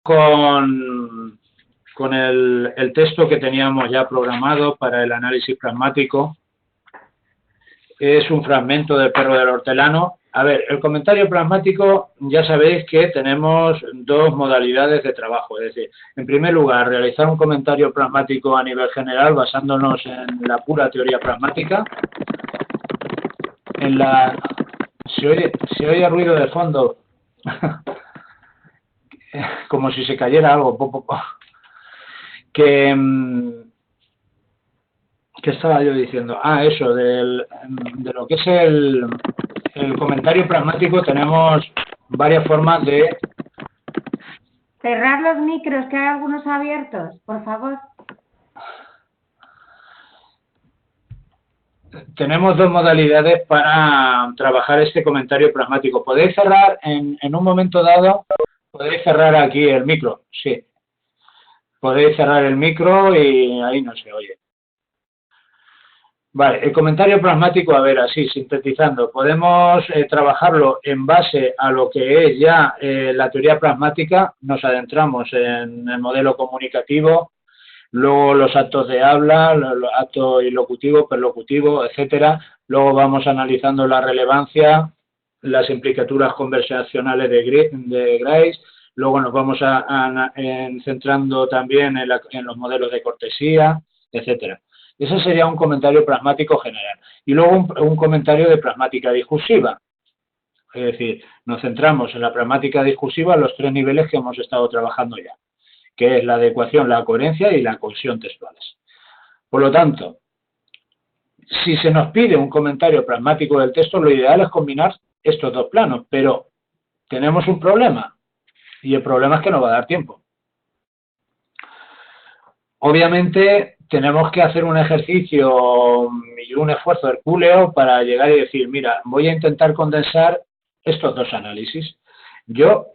con el texto que teníamos ya programado para el análisis pragmático. Es un fragmento del perro del hortelano. A ver, el comentario pragmático, ya sabéis que tenemos dos modalidades de trabajo. Es decir, en primer lugar, realizar un comentario pragmático a nivel general basándonos en la pura teoría pragmática. Se oye ruido de fondo, como si se cayera algo. ¿Qué estaba yo diciendo? Eso, de lo que es el comentario pragmático. Tenemos varias formas de... Cerrar los micros, que hay algunos abiertos, por favor. Tenemos dos modalidades para trabajar este comentario pragmático. Podéis cerrar en un momento dado, podéis cerrar aquí el micro, sí. Podéis cerrar el micro y ahí no se oye. Vale, el comentario pragmático, a ver, así, sintetizando, podemos trabajarlo en base a lo que es ya la teoría pragmática. Nos adentramos en el modelo comunicativo, luego los actos de habla, los actos ilocutivo, perlocutivo, etcétera. Luego vamos analizando la relevancia, las implicaturas conversacionales de Grice. Luego nos vamos centrando también en los modelos de cortesía, etcétera. Ese sería un comentario pragmático general. Y luego un comentario de pragmática discursiva. Es decir, nos centramos en la pragmática discursiva en los tres niveles que hemos estado trabajando ya, que es la adecuación, la coherencia y la cohesión textuales. Por lo tanto, si se nos pide un comentario pragmático del texto, lo ideal es combinar estos dos planos, pero tenemos un problema, y el problema es que no va a dar tiempo. Obviamente, tenemos que hacer un ejercicio y un esfuerzo hercúleo para llegar y decir, mira, voy a intentar condensar estos dos análisis. Yo,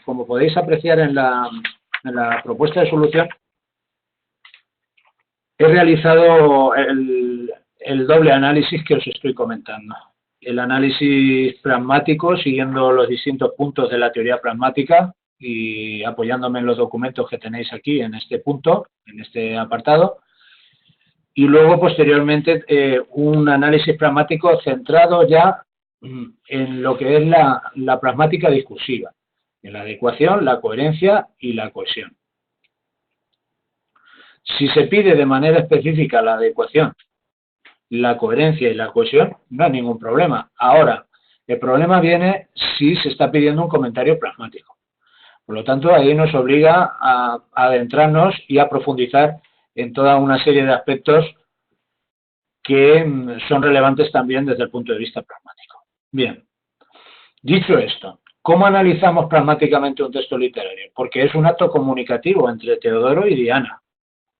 como podéis apreciar en la propuesta de solución, he realizado el doble análisis que os estoy comentando. El análisis pragmático, siguiendo los distintos puntos de la teoría pragmática y apoyándome en los documentos que tenéis aquí en este punto, en este apartado. Y luego, posteriormente, un análisis pragmático centrado ya en lo que es la pragmática discursiva, en la adecuación, la coherencia y la cohesión. Si se pide de manera específica la adecuación, la coherencia y la cohesión, no hay ningún problema. Ahora, el problema viene si se está pidiendo un comentario pragmático. Por lo tanto, ahí nos obliga a adentrarnos y a profundizar en toda una serie de aspectos que son relevantes también desde el punto de vista pragmático. Bien, dicho esto, ¿cómo analizamos pragmáticamente un texto literario? Porque es un acto comunicativo entre Teodoro y Diana.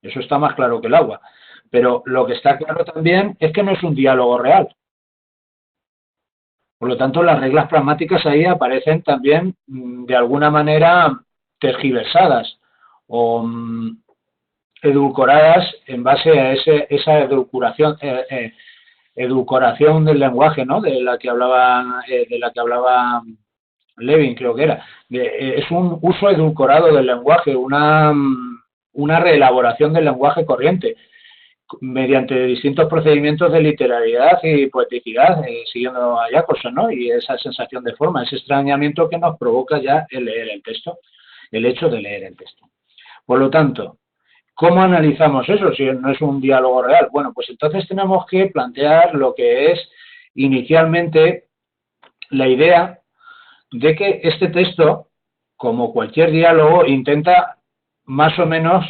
Eso está más claro que el agua. Pero lo que está claro también es que no es un diálogo real. Por lo tanto, las reglas pragmáticas ahí aparecen también de alguna manera tergiversadas o edulcoradas en base a esa edulcoración del lenguaje, ¿no? de la que hablaba Levin, creo que era. Es un uso edulcorado del lenguaje, una reelaboración del lenguaje corriente, mediante distintos procedimientos de literalidad y poeticidad, siguiendo a Jacobson, ¿no? Y esa sensación de forma, ese extrañamiento que nos provoca ya el leer el texto, el hecho de leer el texto. Por lo tanto, ¿cómo analizamos eso si no es un diálogo real? Bueno, pues entonces tenemos que plantear lo que es inicialmente la idea de que este texto, como cualquier diálogo, intenta más o menos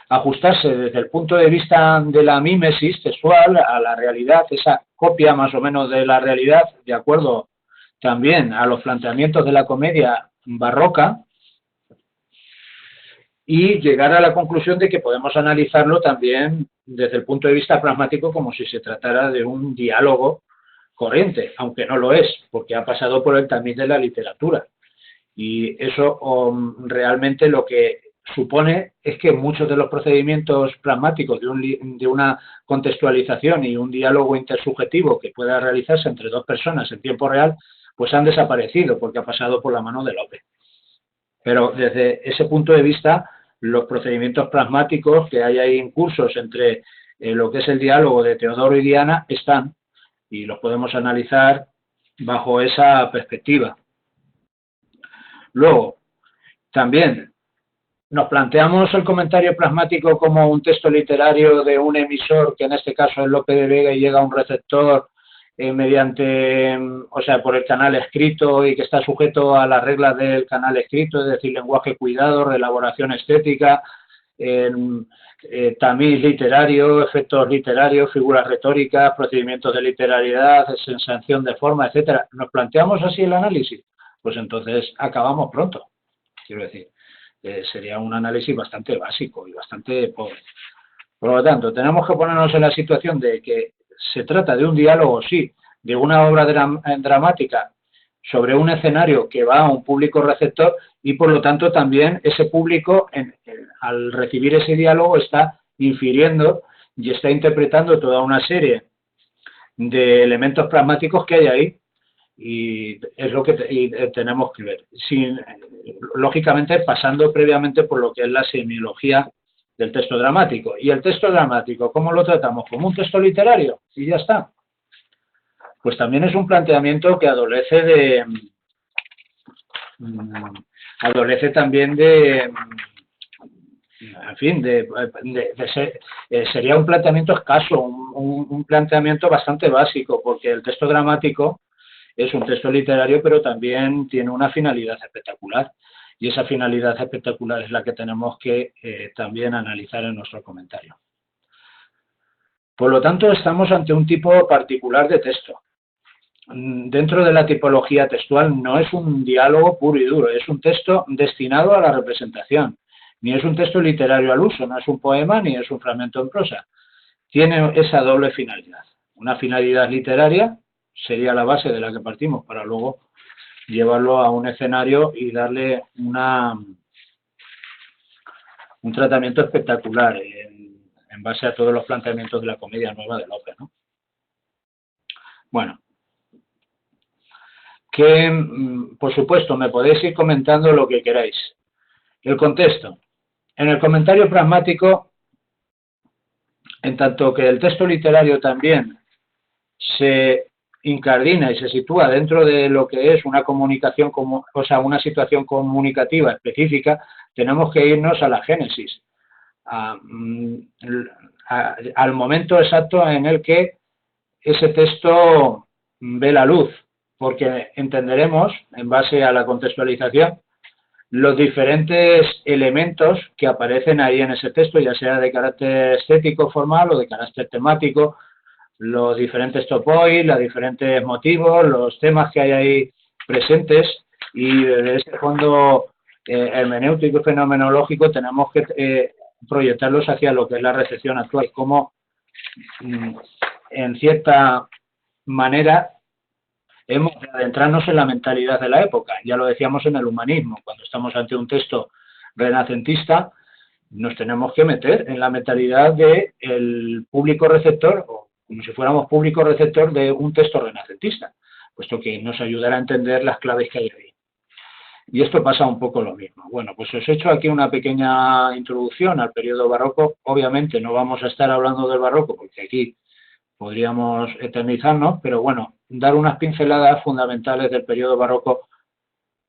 ajustarse desde el punto de vista de la mímesis textual a la realidad, esa copia más o menos de la realidad, de acuerdo también a los planteamientos de la comedia barroca, y llegar a la conclusión de que podemos analizarlo también desde el punto de vista pragmático como si se tratara de un diálogo corriente, aunque no lo es, porque ha pasado por el tamiz de la literatura. Y eso realmente lo que supone es que muchos de los procedimientos pragmáticos de una contextualización y un diálogo intersubjetivo que pueda realizarse entre dos personas en tiempo real, pues han desaparecido porque ha pasado por la mano de Lope. Pero desde ese punto de vista, los procedimientos pragmáticos que hay ahí en cursos entre lo que es el diálogo de Teodoro y Diana están, y los podemos analizar bajo esa perspectiva. Luego, también nos planteamos el comentario pragmático como un texto literario de un emisor, que en este caso es Lope de Vega, y llega a un receptor mediante, o sea, por el canal escrito y que está sujeto a las reglas del canal escrito, es decir, lenguaje cuidado, elaboración estética, tamiz literario, efectos literarios, figuras retóricas, procedimientos de literariedad, sensación de forma, etcétera. ¿Nos planteamos así el análisis? Pues entonces acabamos pronto, quiero decir. Sería un análisis bastante básico y bastante pobre. Por lo tanto, tenemos que ponernos en la situación de que se trata de un diálogo, sí, de una obra dramática sobre un escenario que va a un público receptor y, por lo tanto, también ese público, al recibir ese diálogo, está infiriendo y está interpretando toda una serie de elementos pragmáticos que hay ahí. Y es lo que tenemos que ver, lógicamente pasando previamente por lo que es la semiología del texto dramático. Y el texto dramático, ¿cómo lo tratamos? ¿Como un texto literario? Y ya está. Pues también es un planteamiento que adolece también de, en fin, sería un planteamiento escaso, un planteamiento bastante básico, porque el texto dramático es un texto literario, pero también tiene una finalidad espectacular. Y esa finalidad espectacular es la que tenemos que también analizar en nuestro comentario. Por lo tanto, estamos ante un tipo particular de texto. Dentro de la tipología textual no es un diálogo puro y duro, es un texto destinado a la representación. Ni es un texto literario al uso, no es un poema ni es un fragmento en prosa. Tiene esa doble finalidad. Una finalidad literaria sería la base de la que partimos para luego llevarlo a un escenario y darle un tratamiento espectacular en base a todos los planteamientos de la comedia nueva de Lope, ¿no? Bueno, que por supuesto me podéis ir comentando lo que queráis. El contexto. En el comentario pragmático, en tanto que el texto literario también se incardina y se sitúa dentro de lo que es una comunicación, o sea, una situación comunicativa específica, tenemos que irnos a la génesis, al momento exacto en el que ese texto ve la luz, porque entenderemos, en base a la contextualización, los diferentes elementos que aparecen ahí en ese texto, ya sea de carácter estético, formal o de carácter temático, los diferentes topois, los diferentes motivos, los temas que hay ahí presentes, y desde ese fondo hermenéutico y fenomenológico tenemos que proyectarlos hacia lo que es la recepción actual, como en cierta manera hemos de adentrarnos en la mentalidad de la época. Ya lo decíamos en el humanismo, cuando estamos ante un texto renacentista, nos tenemos que meter en la mentalidad del público receptor, o como si fuéramos público receptor de un texto renacentista, puesto que nos ayudará a entender las claves que hay ahí. Y esto pasa un poco lo mismo. Bueno, pues os he hecho aquí una pequeña introducción al periodo barroco. Obviamente no vamos a estar hablando del barroco, porque aquí podríamos eternizarnos, pero bueno, dar unas pinceladas fundamentales del periodo barroco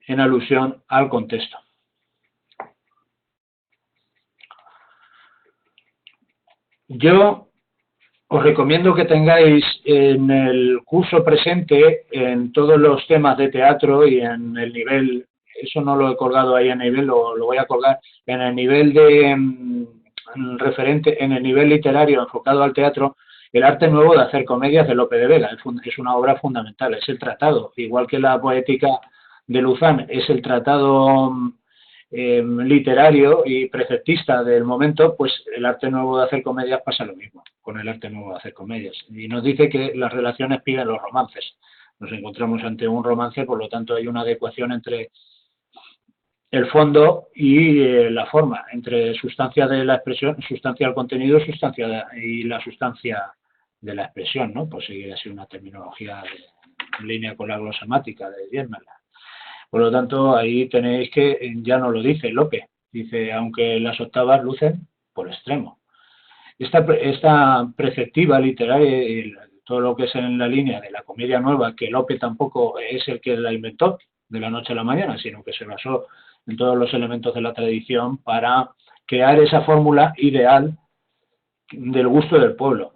en alusión al contexto. Yo os recomiendo que tengáis en el curso presente, en todos los temas de teatro y en el nivel, eso no lo he colgado ahí en nivel, lo voy a colgar, en el nivel de referente, en el nivel literario enfocado al teatro, El arte nuevo de hacer comedias de Lope de Vega. Es una obra fundamental, es el tratado, igual que la poética de Luzán, es el tratado literario y preceptista del momento, pues el arte nuevo de hacer comedias pasa lo mismo con el arte nuevo de hacer comedias. Y nos dice que las relaciones piden los romances. Nos encontramos ante un romance, por lo tanto hay una adecuación entre el fondo y la forma, entre sustancia de la expresión, sustancia del contenido, y la sustancia de la expresión, ¿no? Por seguir así una terminología en línea con la glosamática de Diermela. Por lo tanto, ahí tenéis que, ya no lo dice Lope, dice, aunque las octavas lucen por extremo. Esta preceptiva literaria, todo lo que es en la línea de la comedia nueva, que Lope tampoco es el que la inventó de la noche a la mañana, sino que se basó en todos los elementos de la tradición para crear esa fórmula ideal del gusto del pueblo.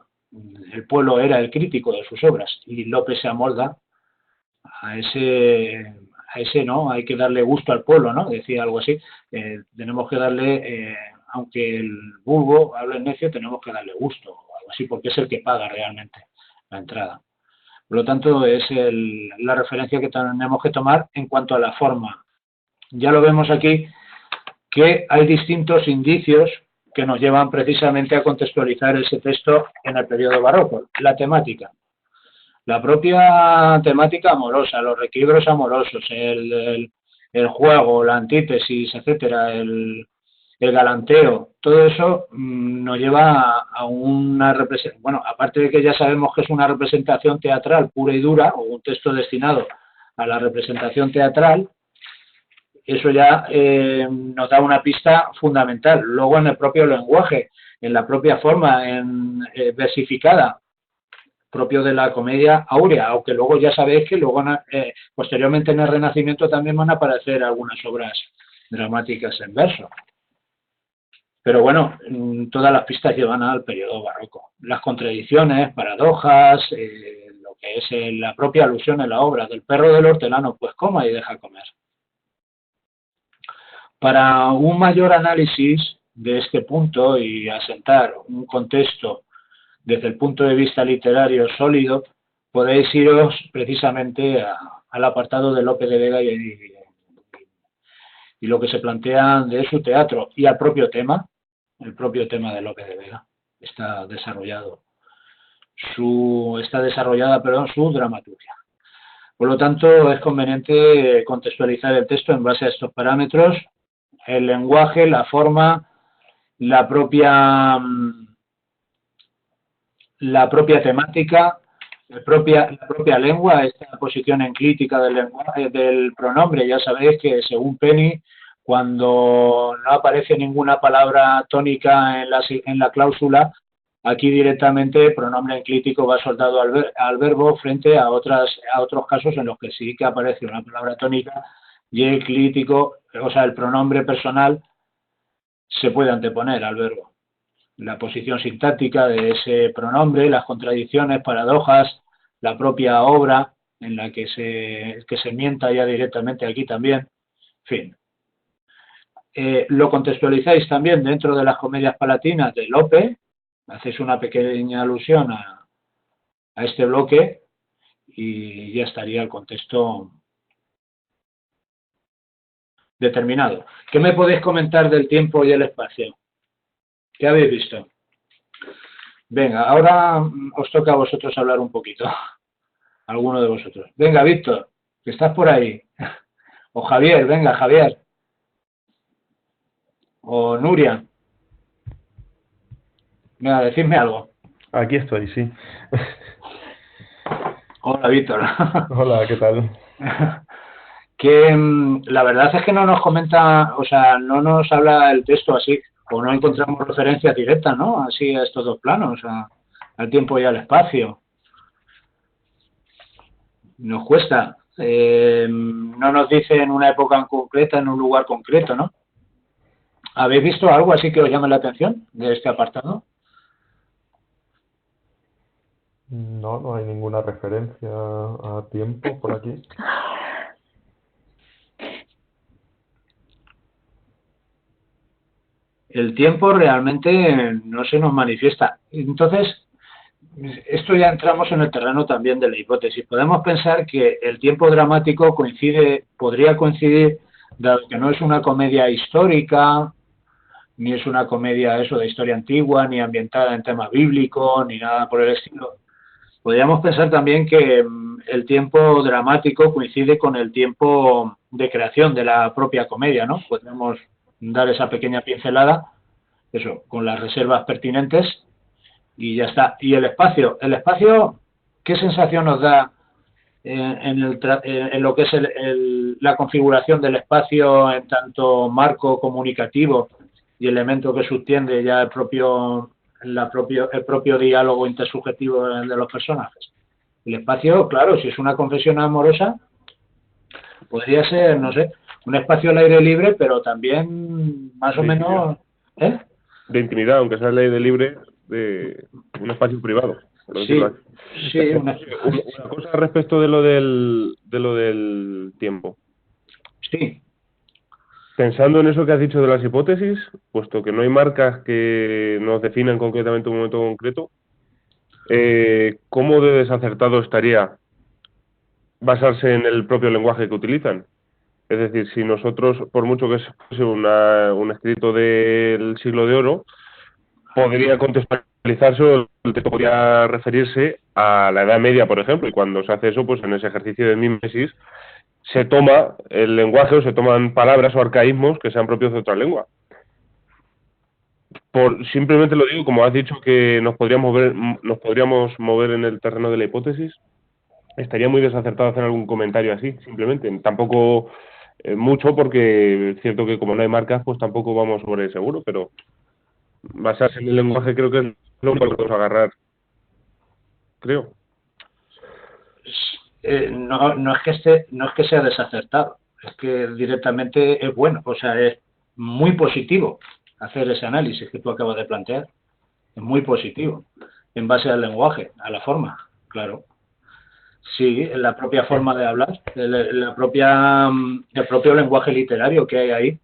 El pueblo era el crítico de sus obras y Lope se amolda a ese no, hay que darle gusto al pueblo, ¿no? Decía algo así, tenemos que darle, aunque el vulgo hable necio, tenemos que darle gusto, o algo así, porque es el que paga realmente la entrada. Por lo tanto, es la referencia que tenemos que tomar en cuanto a la forma. Ya lo vemos aquí, que hay distintos indicios que nos llevan precisamente a contextualizar ese texto en el periodo barroco. La temática. La propia temática amorosa, los requiebros amorosos, el juego, la antítesis, etcétera, el galanteo, todo eso nos lleva a una representación, bueno, aparte de que ya sabemos que es una representación teatral pura y dura, o un texto destinado a la representación teatral, eso ya nos da una pista fundamental. Luego en el propio lenguaje, en la propia forma versificada, propio de la comedia áurea, aunque luego ya sabéis que luego posteriormente en el Renacimiento también van a aparecer algunas obras dramáticas en verso. Pero bueno, todas las pistas llevan al periodo barroco. Las contradicciones, paradojas, lo que es la propia alusión en la obra del perro del hortelano, pues coma y deja comer. Para un mayor análisis de este punto y asentar un contexto desde el punto de vista literario sólido, podéis iros precisamente al apartado de Lope de Vega y lo que se plantea de su teatro y al propio tema, el propio tema de Lope de Vega. Está desarrollada su dramaturgia. Por lo tanto, es conveniente contextualizar el texto en base a estos parámetros, el lenguaje, la forma, la propia temática, la propia lengua, esta posición enclítica del lenguaje, del pronombre. Ya sabéis que según Penny, cuando no aparece ninguna palabra tónica en la cláusula, aquí directamente pronombre enclítico va soldado al verbo frente a otros casos en los que sí que aparece una palabra tónica y el clítico, o sea, el pronombre personal se puede anteponer al verbo. La posición sintáctica de ese pronombre, las contradicciones, paradojas, la propia obra en la que se mienta ya directamente aquí también, en fin. Lo contextualizáis también dentro de las comedias palatinas de Lope, hacéis una pequeña alusión a este bloque y ya estaría el contexto determinado. ¿Qué me podéis comentar del tiempo y el espacio? ¿Qué habéis visto? Venga, ahora os toca a vosotros hablar un poquito. Alguno de vosotros. Venga, Víctor, que estás por ahí. O Javier, venga, Javier. O Nuria. Venga, decidme algo. Aquí estoy, sí. Hola, Víctor. Hola, ¿qué tal? Que la verdad es que no nos comenta, o sea, no nos habla el texto así, o no encontramos referencias directas, ¿no? Así a estos dos planos, al tiempo y al espacio. Nos cuesta. No nos dice en una época en concreta, en un lugar concreto, ¿no? ¿Habéis visto algo así que os llame la atención de este apartado? No, no hay ninguna referencia a tiempo por aquí. El tiempo realmente no se nos manifiesta. Entonces, esto ya entramos en el terreno también de la hipótesis. Podemos pensar que el tiempo dramático podría coincidir, dado que no es una comedia histórica, ni es una comedia de historia antigua, ni ambientada en tema bíblico, ni nada por el estilo. Podríamos pensar también que el tiempo dramático coincide con el tiempo de creación de la propia comedia, ¿no? Podríamos dar esa pequeña pincelada, eso, con las reservas pertinentes y ya está. Y el espacio, ¿qué sensación nos da en lo que es la configuración del espacio en tanto marco comunicativo y elemento que subtiende ya el propio diálogo intersubjetivo de los personajes. El espacio, claro, si es una confesión amorosa, podría ser, no sé, un espacio al aire libre, pero también más o menos... De intimidad, aunque sea al aire libre, de un espacio privado. Sí, sí. Una cosa respecto de lo del tiempo. Sí. Pensando en eso que has dicho de las hipótesis, puesto que no hay marcas que nos definan concretamente un momento concreto, ¿cómo de desacertado estaría basarse en el propio lenguaje que utilizan? Es decir, si nosotros, por mucho que fuese un escrito del siglo de oro, podría contextualizarse o el texto podría referirse a la Edad Media, por ejemplo, y cuando se hace eso, pues en ese ejercicio de mímesis se toma el lenguaje o se toman palabras o arcaísmos que sean propios de otra lengua. Simplemente lo digo, como has dicho que nos podríamos mover en el terreno de la hipótesis, estaría muy desacertado hacer algún comentario así, simplemente. Tampoco mucho, porque es cierto que como no hay marcas, pues tampoco vamos sobre el seguro, pero basarse en el lenguaje creo que es lo único que podemos agarrar, creo. No es que sea desacertado, es que directamente es bueno, o sea, es muy positivo hacer ese análisis que tú acabas de plantear, es muy positivo, en base al lenguaje, a la forma, claro. Sí, en la propia forma de hablar, el propio lenguaje literario que hay ahí,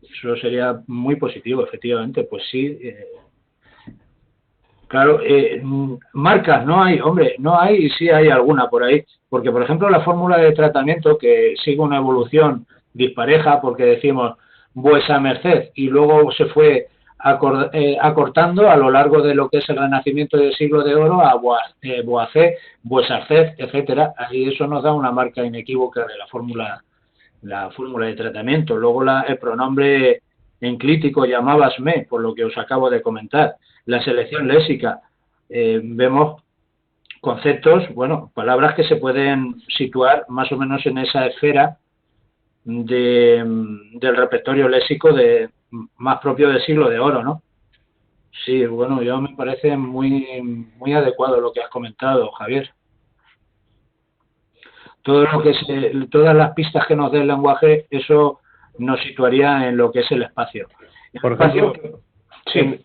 eso sería muy positivo, efectivamente, pues sí. Claro, marcas no hay, hombre, no hay y sí hay alguna por ahí, porque por ejemplo la fórmula de tratamiento que sigue una evolución dispareja, porque decimos vuesa merced y luego se fue acortando a lo largo de lo que es el Renacimiento del siglo de oro a voacé, vuesarced, etcétera. Ahí eso nos da una marca inequívoca de la fórmula de tratamiento. Luego el pronombre enclítico llamabasme, por lo que os acabo de comentar. La selección léxica, vemos conceptos, bueno, palabras que se pueden situar más o menos en esa esfera del repertorio léxico más propio del siglo de oro, ¿no? Sí, bueno, yo me parece muy, muy adecuado lo que has comentado, Javier. Todas las pistas que nos dé el lenguaje, eso nos situaría en lo que es el espacio. Por ejemplo, sí.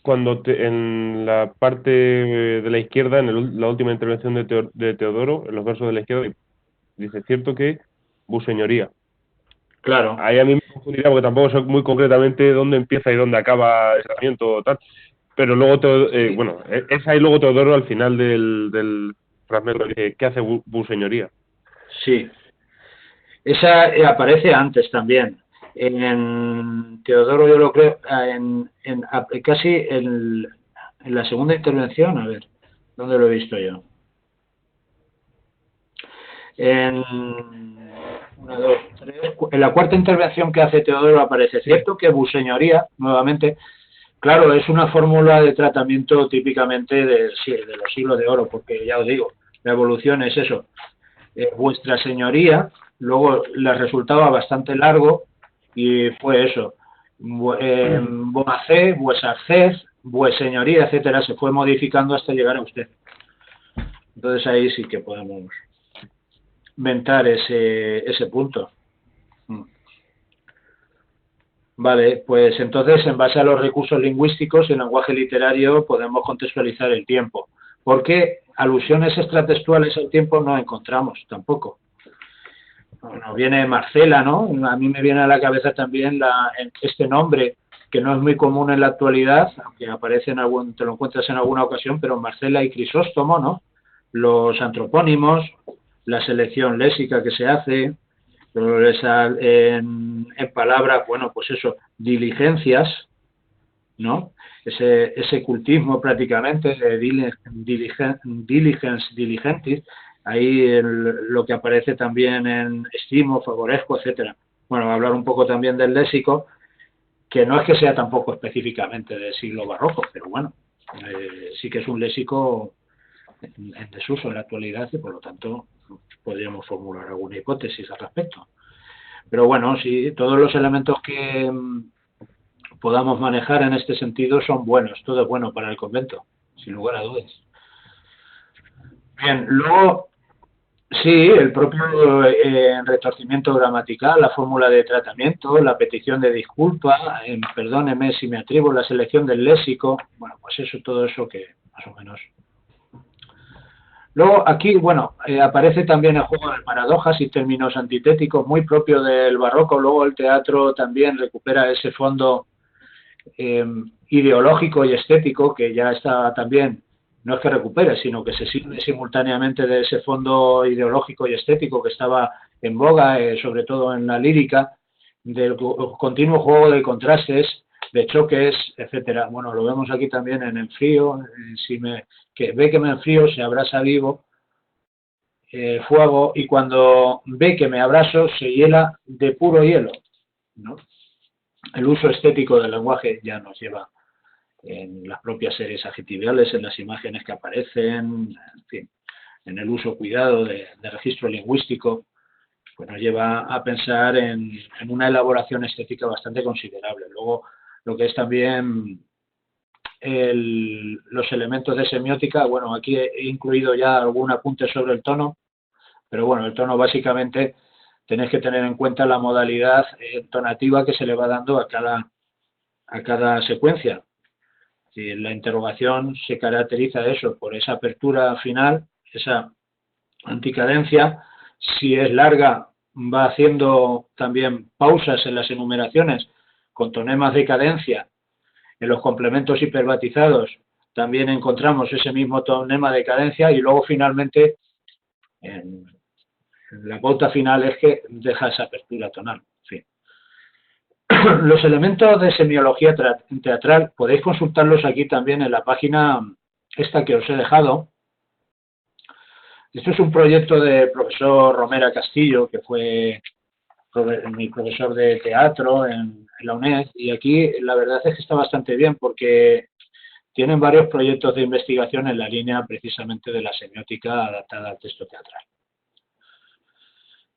En la parte de la izquierda, en la última intervención de Teodoro, en los versos de la izquierda, dice, cierto que, señoría. Claro. Ahí a mí me confundiría porque tampoco sé muy concretamente dónde empieza y dónde acaba el tratamiento o tal. Pero luego, bueno, es ahí luego Teodoro al final del fragmento dice, ¿qué hace señoría? Sí. Esa aparece antes también. En Teodoro yo lo creo, casi en la segunda intervención, a ver, ¿dónde lo he visto yo? En la cuarta intervención que hace Teodoro aparece, cierto que señoría, nuevamente, claro, es una fórmula de tratamiento típicamente de los siglos de oro, porque ya os digo, la evolución es eso, vuestra señoría, luego le resultaba bastante largo y fue eso, boacé, vuesarced, vueseñoría, etcétera, se fue modificando hasta llegar a usted. Entonces ahí sí que podemos inventar ese punto. Vale, pues entonces en base a los recursos lingüísticos y el lenguaje literario podemos contextualizar el tiempo, porque alusiones extratextuales al tiempo no encontramos tampoco. Nos viene Marcela, ¿no? A mí me viene a la cabeza también este nombre que no es muy común en la actualidad, aunque aparece te lo encuentras en alguna ocasión, pero Marcela y Crisóstomo, ¿no? Los antropónimos, la selección léxica que se hace, en palabras, bueno, pues eso, diligencias, ¿no? Ese cultismo prácticamente, de diligentis, ahí lo que aparece también en estimo, favorezco, etcétera. Bueno, hablar un poco también del léxico, que no es que sea tampoco específicamente del siglo barroco, pero bueno, sí que es un léxico en desuso en la actualidad y por lo tanto podríamos formular alguna hipótesis al respecto. Pero bueno, sí, todos los elementos que podamos manejar en este sentido son buenos, todo es bueno para el convento, sin lugar a dudas. Bien, luego, sí, el propio retorcimiento gramatical, la fórmula de tratamiento, la petición de disculpa, perdóneme si me atribo, la selección del léxico, bueno, pues eso, todo eso que más o menos. Luego aquí, bueno, aparece también el juego de paradojas y términos antitéticos, muy propio del barroco. Luego el teatro también recupera ese fondo ideológico y estético que ya está también, no es que recupere, sino que se sirve simultáneamente de ese fondo ideológico y estético que estaba en boga, sobre todo en la lírica, del continuo juego de contrastes, de choques, etcétera. Bueno, lo vemos aquí también en enfrío, que ve que me enfrío, se abrasa vivo, fuego, y cuando ve que me abrazo, se hiela de puro hielo, ¿no? El uso estético del lenguaje ya nos lleva en las propias series adjetiviales, en las imágenes que aparecen, en fin, en el uso cuidado de registro lingüístico, pues nos lleva a pensar en una elaboración estética bastante considerable. Luego, lo que es también los elementos de semiótica, bueno, aquí he incluido ya algún apunte sobre el tono, pero bueno, el tono básicamente tenéis que tener en cuenta la modalidad tonativa que se le va dando a cada secuencia. Si la interrogación se caracteriza eso, por esa apertura final, esa anticadencia. Si es larga, va haciendo también pausas en las enumeraciones con tonemas de cadencia. En los complementos hiperbatizados también encontramos ese mismo tonema de cadencia, y luego finalmente en la pauta final es que deja esa apertura tonal. En fin. Los elementos de semiología teatral podéis consultarlos aquí también en la página esta que os he dejado. Esto es un proyecto del profesor Romera Castillo, que fue mi profesor de teatro en la UNED, y aquí la verdad es que está bastante bien porque tienen varios proyectos de investigación en la línea precisamente de la semiótica adaptada al texto teatral.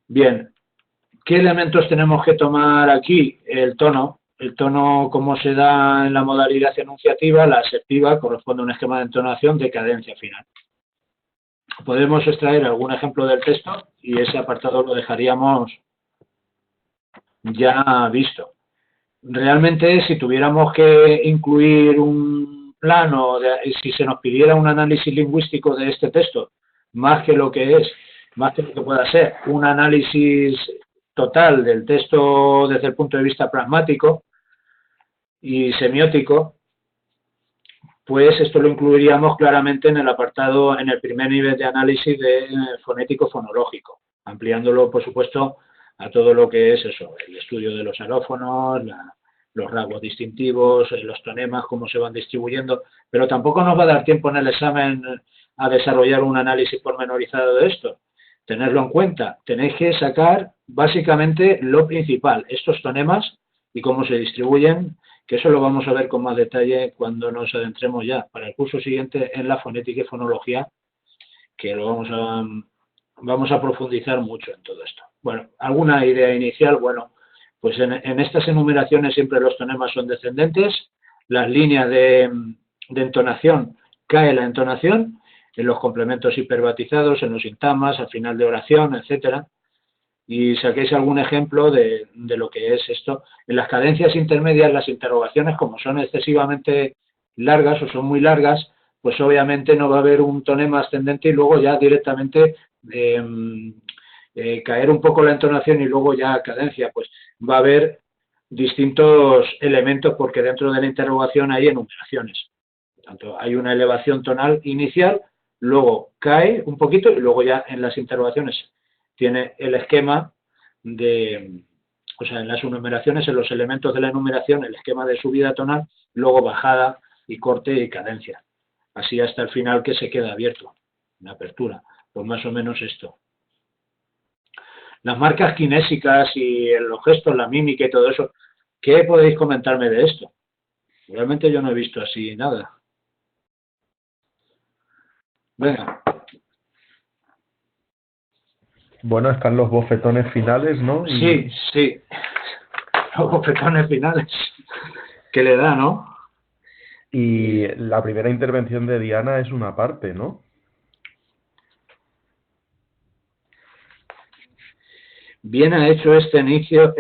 Bien, ¿qué elementos tenemos que tomar aquí? El tono, como se da en la modalidad enunciativa, la asertiva corresponde a un esquema de entonación de cadencia final. Podemos extraer algún ejemplo del texto y ese apartado lo dejaríamos ya visto. Realmente, si tuviéramos que incluir un plano, si se nos pidiera un análisis lingüístico de este texto, más que lo que pueda ser un análisis total del texto desde el punto de vista pragmático y semiótico, pues esto lo incluiríamos claramente en el apartado, en el primer nivel de análisis de fonético-fonológico, ampliándolo, por supuesto, a todo lo que es eso, el estudio de los alófonos, los rasgos distintivos, los tonemas, cómo se van distribuyendo, pero tampoco nos va a dar tiempo en el examen a desarrollar un análisis pormenorizado de esto. Tenedlo en cuenta, tenéis que sacar básicamente lo principal, estos tonemas y cómo se distribuyen, que eso lo vamos a ver con más detalle cuando nos adentremos ya para el curso siguiente en la fonética y fonología, que lo vamos a profundizar mucho en todo esto. Bueno, alguna idea inicial, bueno, pues en estas enumeraciones siempre los tonemas son descendentes, las líneas de entonación, cae la entonación, en los complementos hiperbatizados, en los sintagmas, al final de oración, etcétera, y saquéis algún ejemplo de lo que es esto. En las cadencias intermedias, las interrogaciones, como son excesivamente largas o son muy largas, pues obviamente no va a haber un tonema ascendente y luego ya directamente caer un poco la entonación y luego ya cadencia, pues va a haber distintos elementos porque dentro de la interrogación hay enumeraciones. Por tanto, hay una elevación tonal inicial, luego cae un poquito y luego ya en las interrogaciones tiene el esquema de, o sea, en las enumeraciones, en los elementos de la enumeración, el esquema de subida tonal, luego bajada y corte y cadencia. Así hasta el final que se queda abierto, en apertura. Pues más o menos esto. Las marcas kinésicas y los gestos, la mímica y todo eso, ¿qué podéis comentarme de esto? Realmente yo no he visto así nada. Venga. Bueno, están los bofetones finales, ¿no? Sí, sí. Los bofetones finales que le da, ¿no? Y la primera intervención de Diana es una parte, ¿no? Bien ha hecho este necio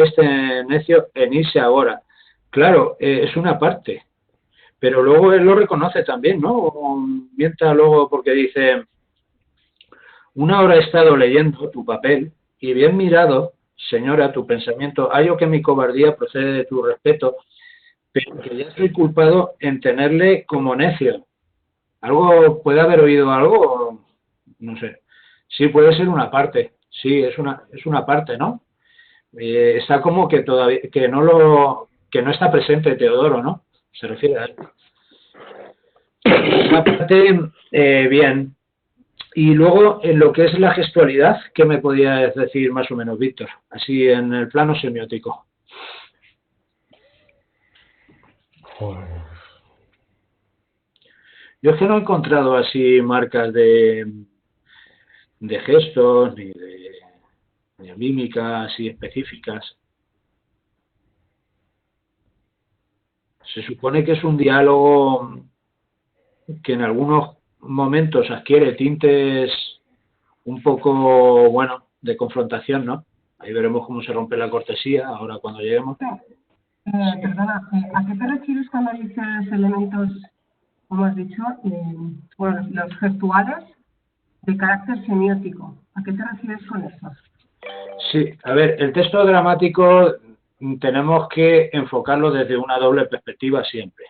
en irse ahora. Claro, es una parte, pero luego él lo reconoce también, ¿no? Mientras luego, porque dice, una hora he estado leyendo tu papel y bien mirado, señora, tu pensamiento, hallo que mi cobardía procede de tu respeto, pero que ya soy culpado en tenerle como necio. ¿Algo, puede haber oído algo? No sé. Sí, puede ser una parte. Sí, es una parte, ¿no? Está como que todavía, que no está presente Teodoro, ¿no? Se refiere a él. Esa parte, bien. Y luego, en lo que es la gestualidad, ¿qué me podías decir más o menos, Víctor? Así en el plano semiótico. Joder. Yo es que no he encontrado así marcas de gestos ni de mímica así específicas. Se supone que es un diálogo que en algunos momentos adquiere tintes un poco, bueno, de confrontación, ¿no? Ahí veremos cómo se rompe la cortesía ahora cuando lleguemos. Perdona, ¿a qué te refieres cuando dices elementos, como has dicho, bueno, los gestuales de carácter semiótico? ¿A qué te refieres con eso? Sí, a ver, el texto dramático tenemos que enfocarlo desde una doble perspectiva siempre.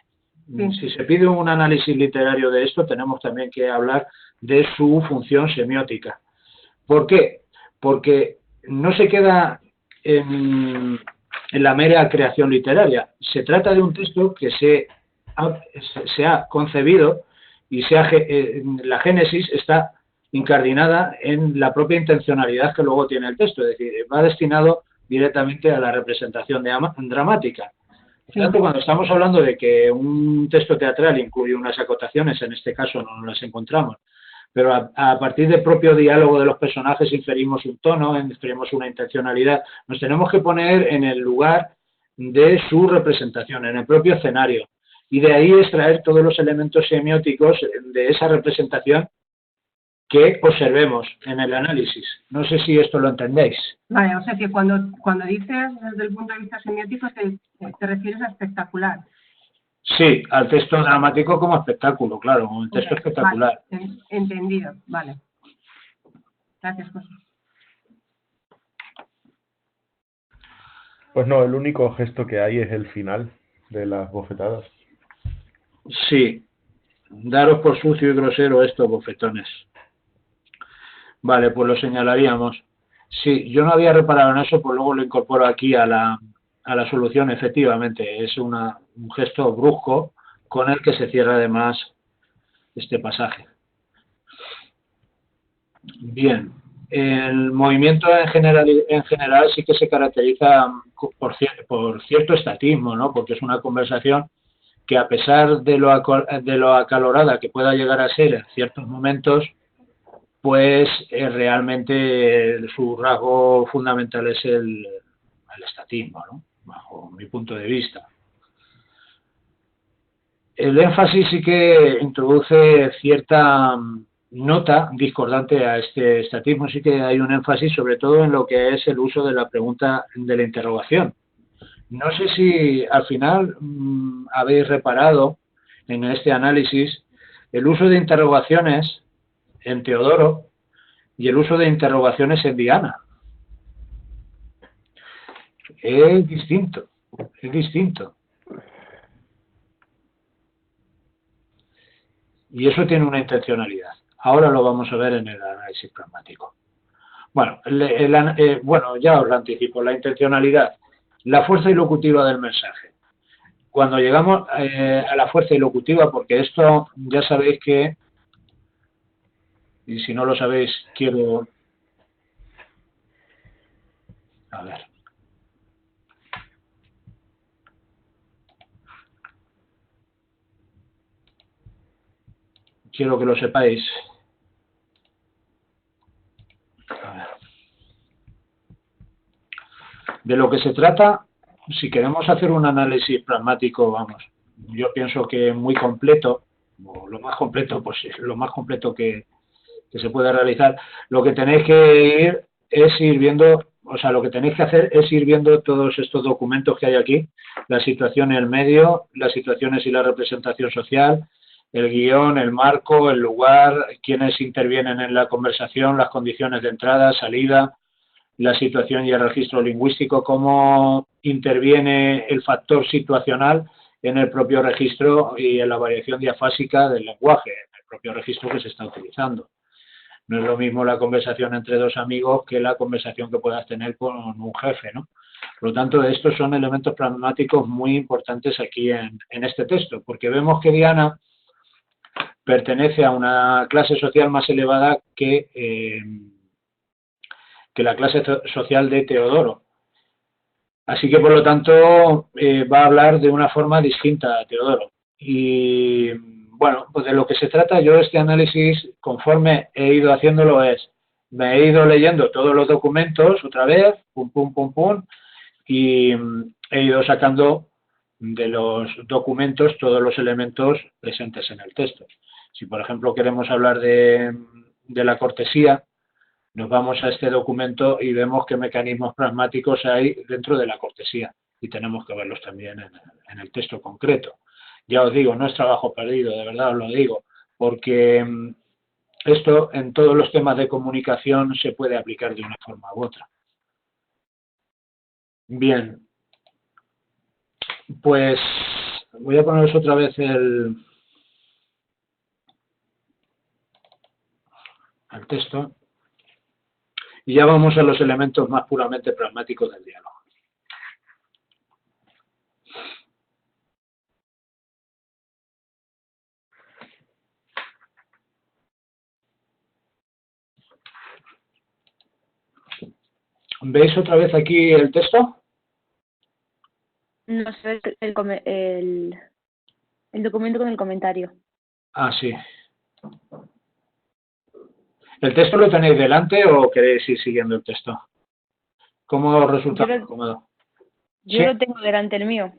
Sí. Si se pide un análisis literario de esto, tenemos también que hablar de su función semiótica. ¿Por qué? Porque no se queda en la mera creación literaria. Se trata de un texto que se ha concebido y la génesis está incardinada en la propia intencionalidad que luego tiene el texto, es decir, va destinado directamente a la representación dramática. Por tanto, cuando estamos hablando de que un texto teatral incluye unas acotaciones, en este caso no las encontramos, pero a partir del propio diálogo de los personajes inferimos un tono, inferimos una intencionalidad, nos tenemos que poner en el lugar de su representación, en el propio escenario, y de ahí extraer todos los elementos semióticos de esa representación que observemos en el análisis. No sé si esto lo entendéis. Vale, o sea que cuando dices desde el punto de vista semiótico te refieres a espectacular. Sí, al texto dramático como espectáculo, claro, como un texto espectacular. Vale, entendido, vale. Gracias, José. Pues no, el único gesto que hay es el final de las bofetadas. Sí, daros por sucio y grosero estos bofetones. Vale, pues lo señalaríamos. Sí, yo no había reparado en eso, pues luego lo incorporo aquí a la solución, efectivamente. Es un gesto brusco con el que se cierra además este pasaje. Bien, el movimiento en general sí que se caracteriza por cierto estatismo, ¿no? Porque es una conversación que a pesar de lo acalorada que pueda llegar a ser en ciertos momentos, pues realmente su rasgo fundamental es el estatismo, ¿no? Bajo mi punto de vista. El énfasis sí que introduce cierta nota discordante a este estatismo, sí que hay un énfasis sobre todo en lo que es el uso de la pregunta de la interrogación. No sé si al final habéis reparado en este análisis el uso de interrogaciones en Teodoro y el uso de interrogaciones en Diana. Es distinto, es distinto. Y eso tiene una intencionalidad. Ahora lo vamos a ver en el análisis pragmático. Bueno, bueno, ya os lo anticipo, la intencionalidad, la fuerza ilocutiva del mensaje. Cuando llegamos a la fuerza ilocutiva, porque esto ya sabéis que, y si no lo sabéis, quiero... A ver. Quiero que lo sepáis. A ver. De lo que se trata, si queremos hacer un análisis pragmático, vamos, yo pienso que muy completo, o lo más completo, pues lo más completo que se pueda realizar, lo que tenéis que ir viendo, o sea, lo que tenéis que hacer es ir viendo todos estos documentos que hay aquí, la situación en el medio, las situaciones y la representación social, el guión, el marco, el lugar, quiénes intervienen en la conversación, las condiciones de entrada, salida, la situación y el registro lingüístico, cómo interviene el factor situacional en el propio registro y en la variación diafásica del lenguaje, en el propio registro que se está utilizando. No es lo mismo la conversación entre dos amigos que la conversación que puedas tener con un jefe, ¿no? Por lo tanto, estos son elementos pragmáticos muy importantes aquí en este texto, porque vemos que Diana pertenece a una clase social más elevada que la clase social de Teodoro. Así que, por lo tanto, va a hablar de una forma distinta a Teodoro. Y, bueno, pues de lo que se trata yo este análisis, conforme he ido haciéndolo, me he ido leyendo todos los documentos otra vez, pum, pum, pum, pum, y he ido sacando de los documentos todos los elementos presentes en el texto. Si, por ejemplo, queremos hablar de la cortesía, nos vamos a este documento y vemos qué mecanismos pragmáticos hay dentro de la cortesía y tenemos que verlos también en el texto concreto. Ya os digo, no es trabajo perdido, de verdad os lo digo, porque esto en todos los temas de comunicación se puede aplicar de una forma u otra. Bien, pues voy a poneros otra vez el texto. Y ya vamos a los elementos más puramente pragmáticos del diálogo. ¿Veis otra vez aquí el texto? No sé, el documento con el comentario. Ah, sí. ¿El texto lo tenéis delante o queréis ir siguiendo el texto? ¿Cómo os resulta más cómodo? Yo ¿Sí? lo tengo delante, el mío.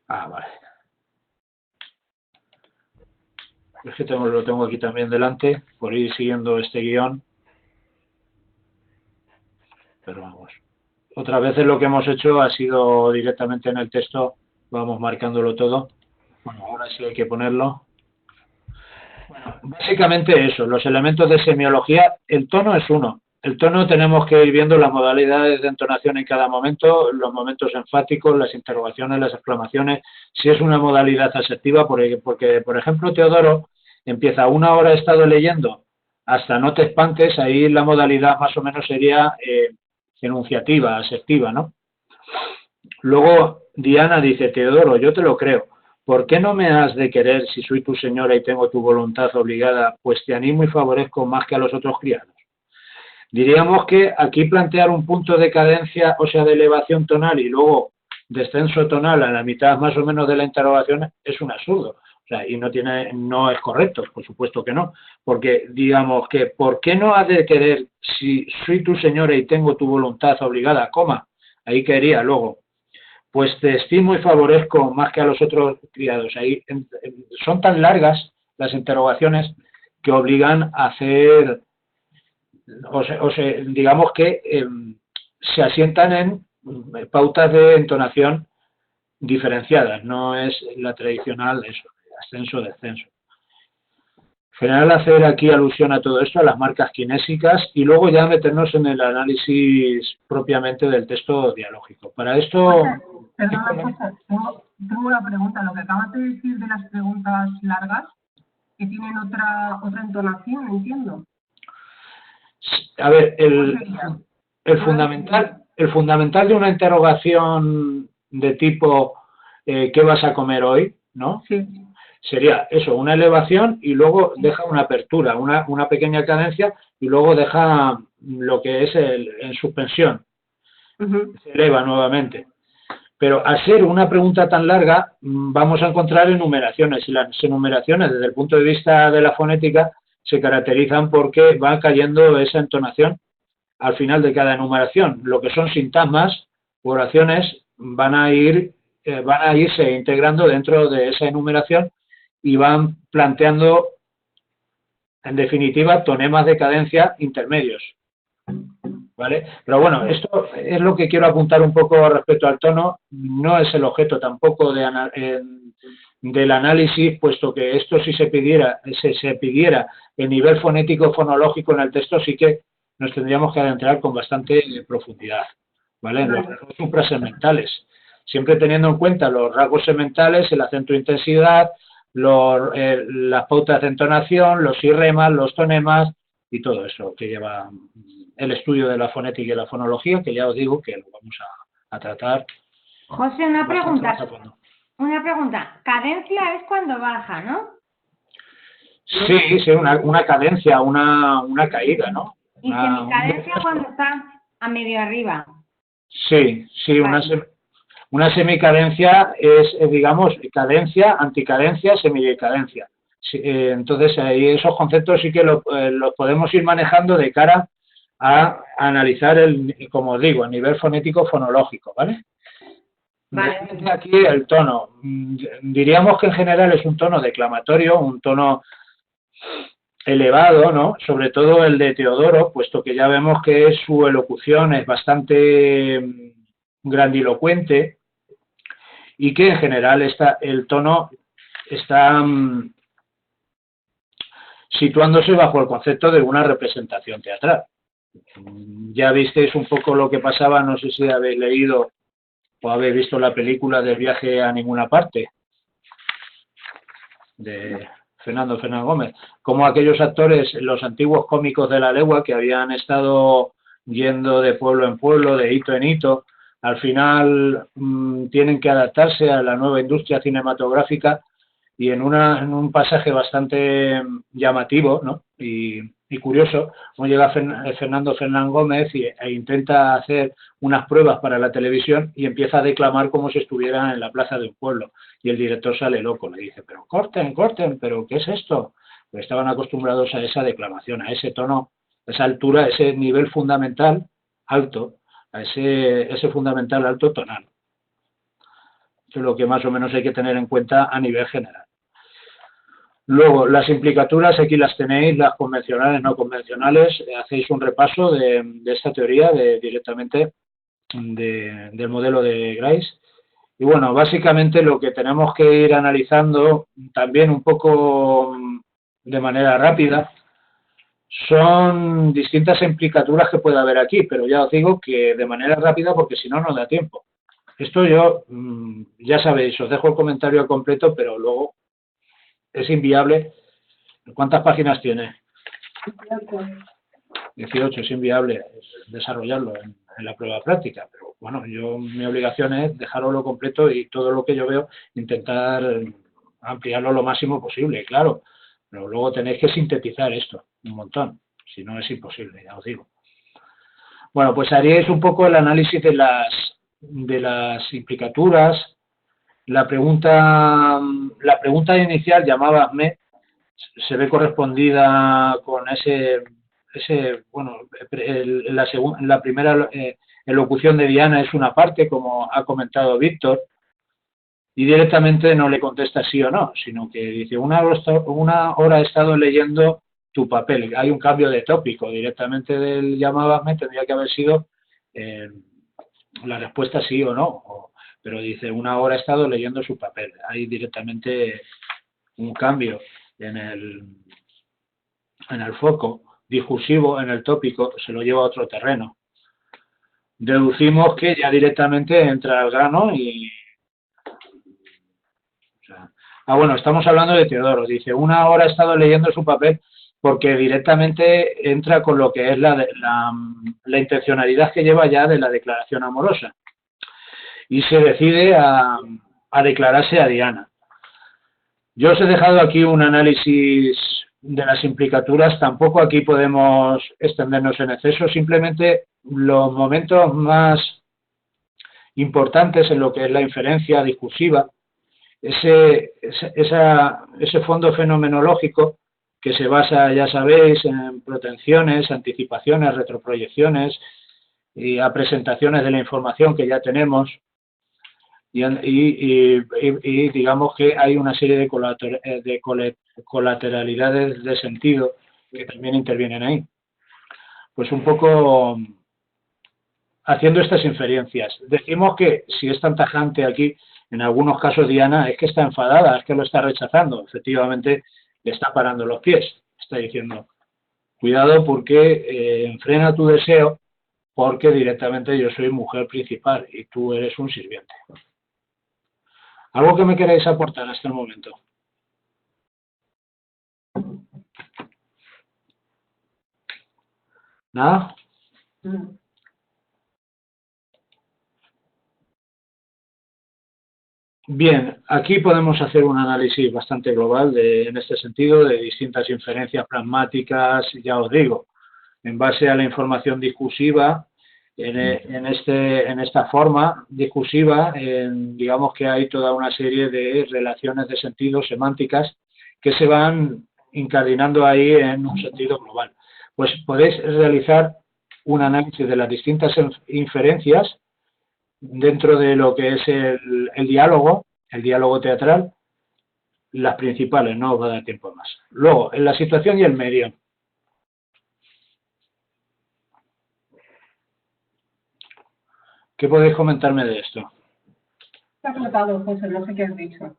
Ah, vale. Es que lo tengo aquí también delante, por ir siguiendo este guión. Pero vamos. Otras veces lo que hemos hecho ha sido directamente en el texto, vamos marcándolo todo. Bueno, ahora sí hay que ponerlo. Bueno, básicamente eso, los elementos de semiología, el tono es uno. El tono tenemos que ir viendo las modalidades de entonación en cada momento, los momentos enfáticos, las interrogaciones, las exclamaciones, si es una modalidad asertiva, porque por ejemplo, Teodoro empieza 1 hora he estado leyendo, hasta no te espantes, ahí la modalidad más o menos sería enunciativa, asertiva, ¿no? Luego Diana dice, Teodoro, yo te lo creo. ¿Por qué no me has de querer si soy tu señora y tengo tu voluntad obligada? Pues te animo y favorezco más que a los otros criados. Diríamos que aquí plantear un punto de cadencia, o sea, de elevación tonal y luego descenso tonal a la mitad más o menos de la interrogación es un absurdo. O sea, y no es correcto, por supuesto que no. Porque digamos que, ¿por qué no has de querer si soy tu señora y tengo tu voluntad obligada? Coma. Ahí quedaría luego. Pues te estimo y favorezco más que a los otros criados. Ahí son tan largas las interrogaciones que obligan a hacer, digamos que se asientan en pautas de entonación diferenciadas, no es la tradicional ascenso-descenso. En general, hacer aquí alusión a todo esto, a las marcas kinésicas, y luego ya meternos en el análisis propiamente del texto dialógico. Para esto... Perdona, José, tengo una pregunta. Lo que acabas de decir de las preguntas largas, que tienen otra entonación, entiendo. A ver, el fundamental de una interrogación de tipo ¿qué vas a comer hoy? ¿No? Sí. Sería eso, una elevación y luego deja una apertura, una pequeña cadencia y luego deja lo que es en suspensión. Se eleva nuevamente. Pero al ser una pregunta tan larga, vamos a encontrar enumeraciones y las enumeraciones desde el punto de vista de la fonética se caracterizan porque va cayendo esa entonación al final de cada enumeración. Lo que son sintagmas u oraciones van a irse integrando dentro de esa enumeración y van planteando, en definitiva, tonemas de cadencia intermedios. ¿Vale? Pero bueno, esto es lo que quiero apuntar un poco respecto al tono. No es el objeto tampoco del análisis, puesto que esto si se pidiera el nivel fonético fonológico en el texto, sí que nos tendríamos que adentrar con bastante profundidad, ¿vale? En los rasgos suprasegmentales, siempre teniendo en cuenta los rasgos segmentales, el acento de intensidad, las pautas de entonación, los irremas, los tonemas y todo eso que lleva el estudio de la fonética y la fonología, que ya os digo que lo vamos a tratar. José, una pregunta. Cadencia es cuando baja, ¿no? Sí, una cadencia, una caída, ¿no? ¿Y semicadencia cuando está a medio arriba? Sí, vale. Una semicadencia es, digamos, cadencia, anticadencia, semicadencia. Sí, entonces, ahí esos conceptos sí que los podemos ir manejando de cara a analizar, como os digo, el nivel fonético fonológico, ¿vale? Vale. Aquí el tono. Diríamos que en general es un tono declamatorio, un tono elevado, ¿no? Sobre todo el de Teodoro, puesto que ya vemos que su elocución es bastante grandilocuente y que en general el tono está situándose bajo el concepto de una representación teatral. Ya visteis un poco lo que pasaba, no sé si habéis leído o habéis visto la película del viaje a ninguna parte, de Fernando Gómez, como aquellos actores, los antiguos cómicos de la legua que habían estado yendo de pueblo en pueblo, de hito en hito, al final tienen que adaptarse a la nueva industria cinematográfica y en un pasaje bastante llamativo, ¿no? y curioso, como llega Fernando Gómez e intenta hacer unas pruebas para la televisión y empieza a declamar como si estuviera en la plaza de un pueblo. Y el director sale loco, le dice, pero corten, pero ¿qué es esto? Pues estaban acostumbrados a esa declamación, a ese tono, a esa altura, a ese nivel fundamental alto, a ese fundamental alto tonal. Eso es lo que más o menos hay que tener en cuenta a nivel general. Luego, las implicaturas, aquí las tenéis, las convencionales, no convencionales. Hacéis un repaso de esta teoría directamente del modelo de Grice. Y bueno, básicamente lo que tenemos que ir analizando también un poco de manera rápida son distintas implicaturas que puede haber aquí, pero ya os digo que de manera rápida porque si no, no da tiempo. Esto yo, ya sabéis, os dejo el comentario completo, pero luego es inviable. ¿Cuántas páginas tiene? 18, es inviable desarrollarlo en la prueba práctica, pero bueno, mi obligación es dejarlo completo y todo lo que yo veo intentar ampliarlo lo máximo posible, claro, pero luego tenéis que sintetizar esto un montón, si no es imposible, ya os digo. Bueno, pues haríais un poco el análisis de las implicaturas. La pregunta inicial, llamabasme, se ve correspondida con la primera elocución de Diana es una parte, como ha comentado Víctor, y directamente no le contesta sí o no, sino que dice, una hora he estado leyendo tu papel. Hay un cambio de tópico, directamente del llamabasme tendría que haber sido la respuesta sí o no, pero dice, una hora he estado leyendo su papel. Hay directamente un cambio en el foco discursivo, en el tópico, se lo lleva a otro terreno. Deducimos que ya directamente entra al grano y... bueno, estamos hablando de Teodoro. Dice, una hora he estado leyendo su papel porque directamente entra con lo que es la intencionalidad que lleva ya de la declaración amorosa. Y se decide a declararse a Diana. Yo os he dejado aquí un análisis de las implicaturas, tampoco aquí podemos extendernos en exceso, simplemente los momentos más importantes en lo que es la inferencia discursiva, ese fondo fenomenológico que se basa, ya sabéis, en protenciones, anticipaciones, retroproyecciones, y a presentaciones de la información que ya tenemos y digamos que hay una serie de colateralidades de sentido que también intervienen ahí. Pues un poco haciendo estas inferencias. Decimos que si es tan tajante aquí, en algunos casos Diana es que está enfadada, es que lo está rechazando. Efectivamente, le está parando los pies. Está diciendo, cuidado porque frena tu deseo, porque directamente yo soy mujer principal y tú eres un sirviente. ¿Algo que me queráis aportar hasta el momento? ¿Nada? Bien, aquí podemos hacer un análisis bastante global en este sentido, de distintas inferencias pragmáticas, ya os digo, en base a la información discursiva, en esta forma discursiva, digamos que hay toda una serie de relaciones de sentido semánticas que se van incardinando ahí en un sentido global. Pues podéis realizar un análisis de las distintas inferencias dentro de lo que es el diálogo teatral, las principales, no os va a dar tiempo más. Luego, en la situación y el medio. ¿Qué podéis comentarme de esto? Está acotado, José, no sé qué has dicho.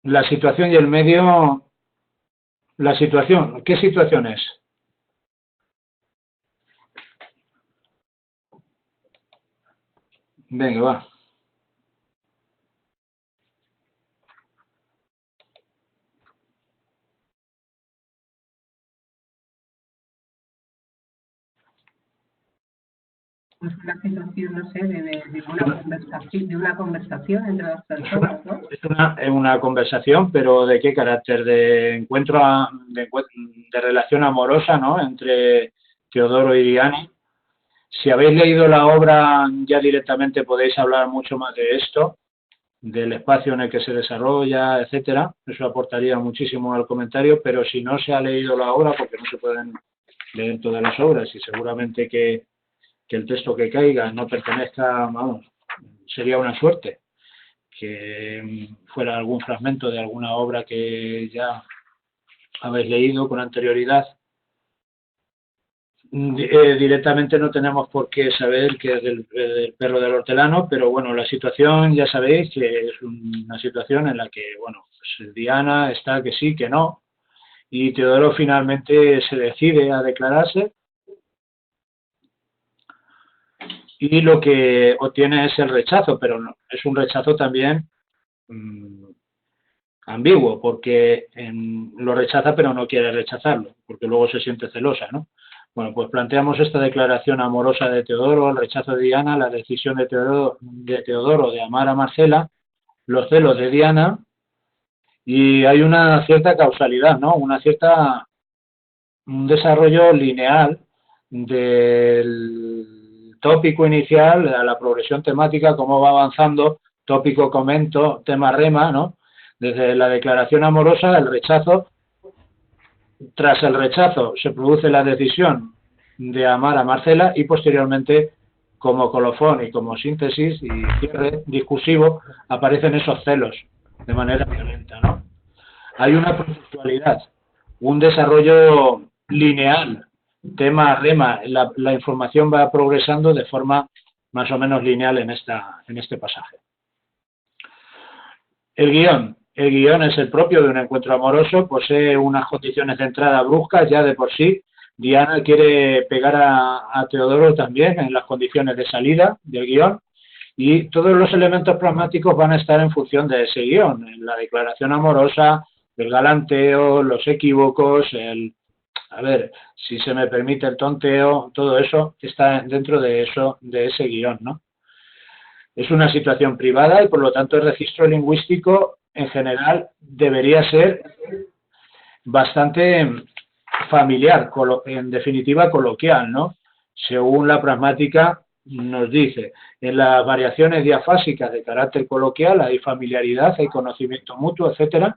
La situación y el medio, la situación, ¿qué situación es? Venga, va. Pues una situación, no sé, de una conversación entre las personas, ¿no? Es una conversación, pero ¿de qué carácter? De encuentro, de relación amorosa, ¿no? Entre Teodoro y Diana. Si habéis leído la obra, ya directamente podéis hablar mucho más de esto, del espacio en el que se desarrolla, etcétera. Eso aportaría muchísimo al comentario, pero si no se ha leído la obra, porque no se pueden leer todas las obras y seguramente que el texto que caiga no pertenezca, vamos, sería una suerte que fuera algún fragmento de alguna obra que ya habéis leído con anterioridad. Directamente no tenemos por qué saber que es del perro del hortelano, pero bueno, la situación ya sabéis que es una situación en la que, bueno, pues Diana está que sí, que no, y Teodoro finalmente se decide a declararse y lo que obtiene es el rechazo, pero no, es un rechazo también ambiguo, porque lo rechaza pero no quiere rechazarlo, porque luego se siente celosa, ¿no? Bueno, pues planteamos esta declaración amorosa de Teodoro, el rechazo de Diana, la decisión de Teodoro de amar a Marcela, los celos de Diana, y hay una cierta causalidad, ¿no? Un desarrollo lineal del tópico inicial a la progresión temática, cómo va avanzando, tópico, comento, tema, rema, ¿no? Desde la declaración amorosa, el rechazo. Tras el rechazo se produce la decisión de amar a Marcela y posteriormente, como colofón y como síntesis y cierre discursivo, aparecen esos celos de manera violenta, ¿no? Hay una procesualidad, un desarrollo lineal, tema, rema, la información va progresando de forma más o menos lineal en este pasaje. El guión es el propio de un encuentro amoroso, posee unas condiciones de entrada bruscas ya de por sí. Diana quiere pegar a Teodoro también en las condiciones de salida del guión y todos los elementos pragmáticos van a estar en función de ese guión. La declaración amorosa, el galanteo, los equívocos, a ver, si se me permite el tonteo, todo eso está dentro de ese guión, ¿no? Es una situación privada y por lo tanto el registro lingüístico en general debería ser bastante familiar, en definitiva coloquial, ¿no? Según la pragmática nos dice, en las variaciones diafásicas de carácter coloquial hay familiaridad, hay conocimiento mutuo, etcétera.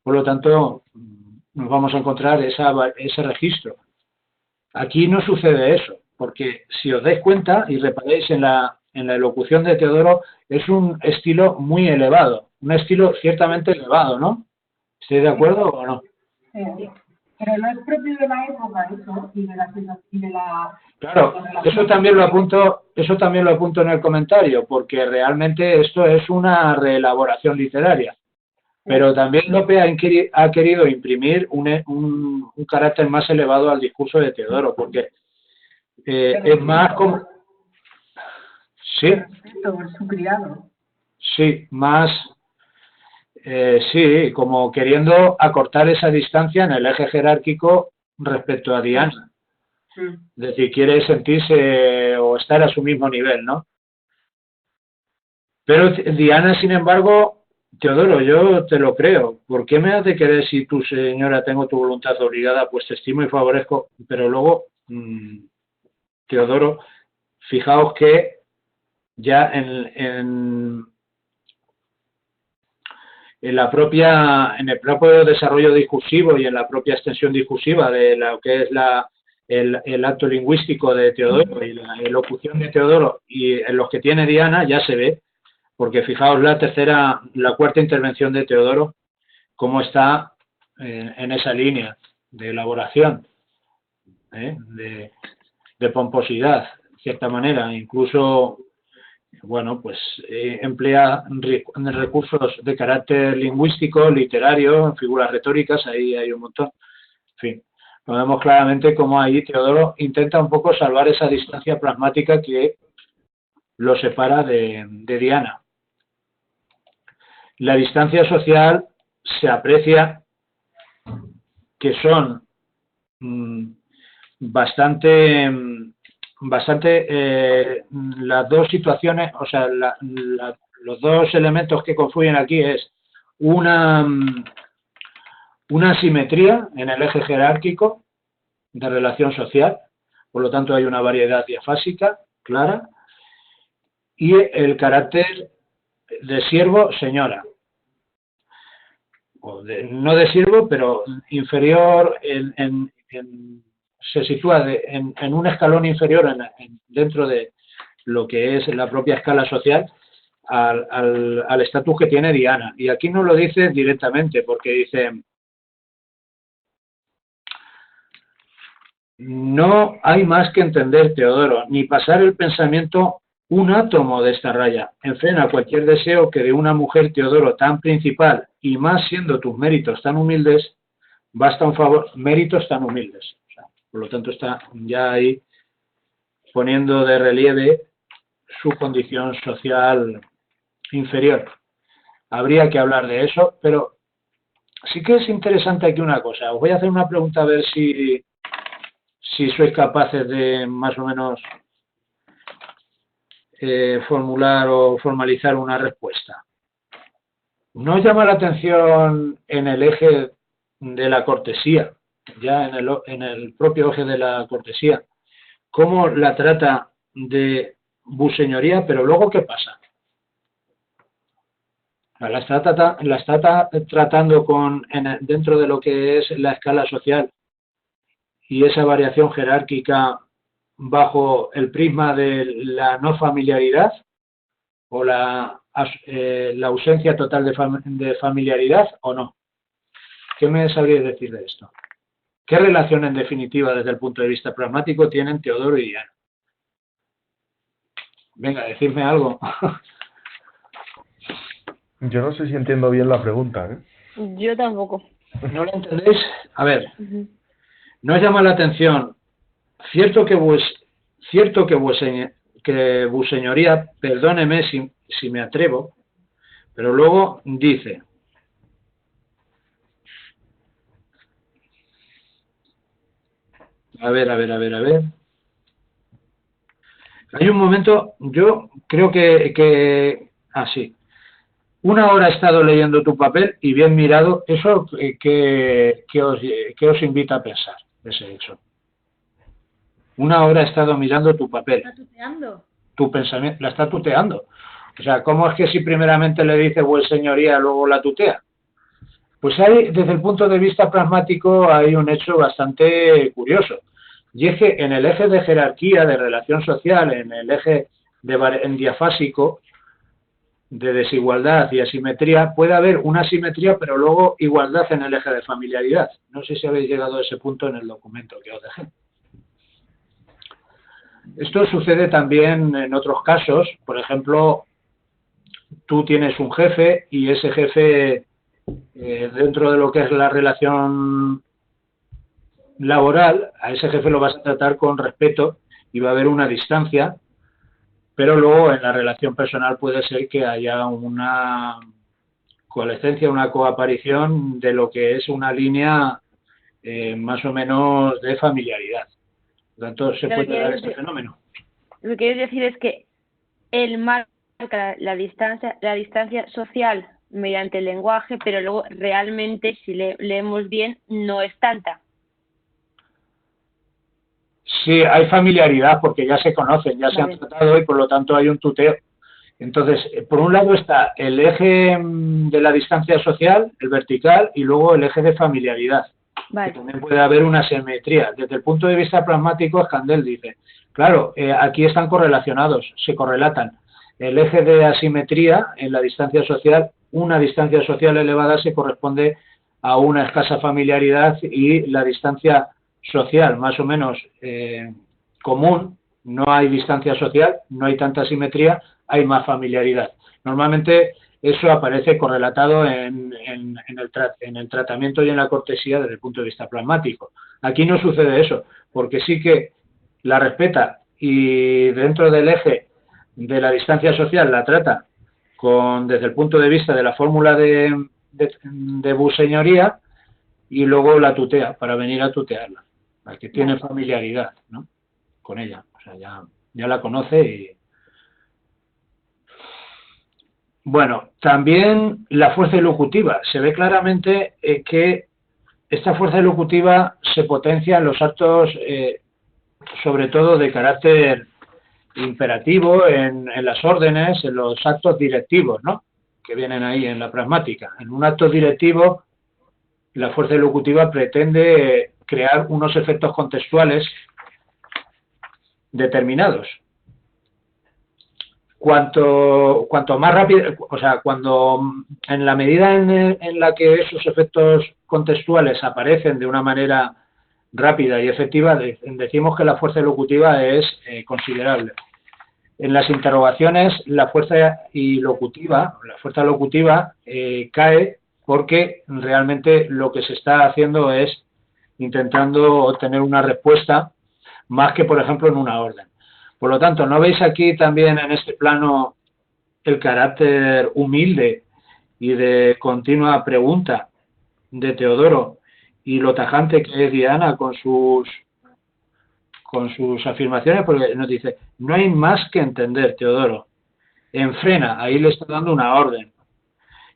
Por lo tanto, nos vamos a encontrar ese registro. Aquí no sucede eso. porque si os dais cuenta y reparáis en la elocución de Teodoro, es un estilo muy elevado, un estilo ciertamente elevado, ¿no? ¿Estáis de acuerdo o no? Sí. Pero no es propio de la época eso y de la Claro, eso también lo apunto en el comentario, porque realmente esto es una reelaboración literaria. Pero también Lope ha querido imprimir un carácter más elevado al discurso de Teodoro, porque es más como... Sí, por su criado. sí, más... sí, como queriendo acortar esa distancia en el eje jerárquico respecto a Diana. Es decir, quiere sentirse o estar a su mismo nivel, ¿no? Pero Diana, sin embargo, Teodoro, yo te lo creo. ¿Por qué me has de querer si tu señora tengo tu voluntad obligada? Pues te estimo y favorezco. Pero luego, Teodoro, fijaos que ya en el propio desarrollo discursivo y en la propia extensión discursiva de lo que es el acto lingüístico de Teodoro y la elocución de Teodoro y en los que tiene Diana ya se ve, porque fijaos la cuarta intervención de Teodoro, cómo está en esa línea de elaboración, de pomposidad, de cierta manera, incluso, bueno, pues emplea recursos de carácter lingüístico, literario, figuras retóricas, ahí hay un montón, en fin. Lo vemos claramente como ahí Teodoro intenta un poco salvar esa distancia pragmática que lo separa de Diana. La distancia social se aprecia que son bastante las dos situaciones, o sea, los dos elementos que confluyen aquí es una simetría en el eje jerárquico de relación social, por lo tanto hay una variedad diafásica clara, y el carácter de siervo, señora, o no de siervo, pero inferior, se sitúa en un escalón inferior dentro de lo que es la propia escala social al estatus que tiene Diana. Y aquí no lo dice directamente, porque dice: no hay más que entender, Teodoro, ni pasar el pensamiento un átomo de esta raya. Enfrena cualquier deseo que de una mujer, Teodoro, tan principal, y más siendo tus méritos tan humildes, basta un favor, méritos tan humildes. O sea, por lo tanto, está ya ahí poniendo de relieve su condición social inferior. Habría que hablar de eso, pero sí que es interesante aquí una cosa. Os voy a hacer una pregunta a ver si sois capaces de más o menos formular o formalizar una respuesta. ¿No llama la atención en el eje de la cortesía, ya en el propio eje de la cortesía, cómo la trata de buseñoría, pero luego qué pasa? La está tratando dentro de lo que es la escala social y esa variación jerárquica bajo el prisma de la no familiaridad o la ausencia total de familiaridad, o no. ¿Qué me sabríais decir de esto? ¿Qué relación, en definitiva, desde el punto de vista pragmático, tienen Teodoro y Diana? Venga, decidme algo. Yo no sé si entiendo bien la pregunta, ¿eh? Yo tampoco. ¿No lo entendéis? A ver, ¿no llama la atención? Cierto que vuseñoría, perdóneme si me atrevo, pero luego dice: a ver. Hay un momento, yo creo que así. Una hora he estado leyendo tu papel y bien mirado. Eso que os invita a pensar, ese hecho. Una hora he estado mirando tu papel. ¿Está tuteando? Tu pensamiento, la está tuteando. O sea, ¿cómo es que si primeramente le dice vuelseñoría, luego la tutea? Pues hay, desde el punto de vista pragmático, hay un hecho bastante curioso. Y es que en el eje de jerarquía, de relación social, en el eje en diafásico, de desigualdad y asimetría, puede haber una asimetría, pero luego igualdad en el eje de familiaridad. No sé si habéis llegado a ese punto en el documento que os dejé. Esto sucede también en otros casos. Por ejemplo, tú tienes un jefe y ese jefe, dentro de lo que es la relación laboral, a ese jefe lo vas a tratar con respeto y va a haber una distancia, pero luego en la relación personal puede ser que haya una coalescencia, una coaparición de lo que es una línea más o menos de familiaridad. Por lo tanto, se puede dar este fenómeno. Lo que quiero decir es que él marca la distancia social mediante el lenguaje, pero luego realmente, si leemos bien, no es tanta. Sí, hay familiaridad porque ya se conocen, ya se han tratado y por lo tanto hay un tuteo. Entonces, por un lado está el eje de la distancia social, el vertical, y luego el eje de familiaridad. Que también puede haber una asimetría. Desde el punto de vista pragmático, Scandel dice, claro, aquí están correlacionados, se correlatan. El eje de asimetría en la distancia social, una distancia social elevada se corresponde a una escasa familiaridad y la distancia social más o menos común, no hay distancia social, no hay tanta asimetría, hay más familiaridad. Normalmente eso aparece correlatado en el tratamiento y en la cortesía desde el punto de vista pragmático. Aquí no sucede eso, porque sí que la respeta y dentro del eje de la distancia social la trata desde el punto de vista de la fórmula de buseñoría y luego la tutea para venir a tutearla. La que tiene familiaridad, ¿no? Con ella. O sea, ya la conoce y... Bueno, también la fuerza elocutiva. Se ve claramente que esta fuerza elocutiva se potencia en los actos, sobre todo de carácter imperativo, en las órdenes, en los actos directivos, ¿no? Que vienen ahí en la pragmática. En un acto directivo, la fuerza elocutiva pretende crear unos efectos contextuales determinados. Cuanto más rápido, o sea, cuando en la medida en la que esos efectos contextuales aparecen de una manera rápida y efectiva, decimos que la fuerza elocutiva es considerable. En las interrogaciones, la fuerza locutiva cae porque realmente lo que se está haciendo es intentando obtener una respuesta más que, por ejemplo, en una orden. Por lo tanto, ¿no veis aquí también en este plano el carácter humilde y de continua pregunta de Teodoro y lo tajante que es Diana con sus afirmaciones? Porque nos dice, no hay más que entender, Teodoro. Enfrena, ahí le está dando una orden.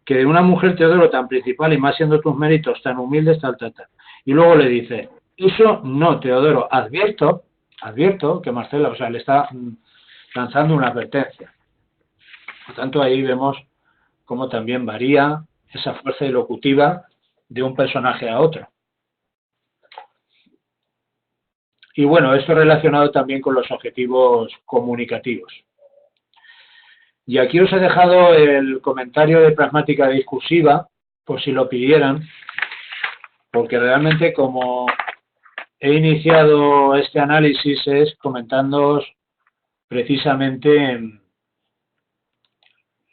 Que de una mujer, Teodoro, tan principal y más siendo tus méritos tan humildes, tal. Y luego le dice, eso no, Teodoro, advierto que Marcela, o sea, le está lanzando una advertencia. Por tanto, ahí vemos cómo también varía esa fuerza elocutiva de un personaje a otro. Y bueno, esto relacionado también con los objetivos comunicativos. Y aquí os he dejado el comentario de pragmática discursiva, por si lo pidieran, porque realmente como he iniciado este análisis es comentándoos precisamente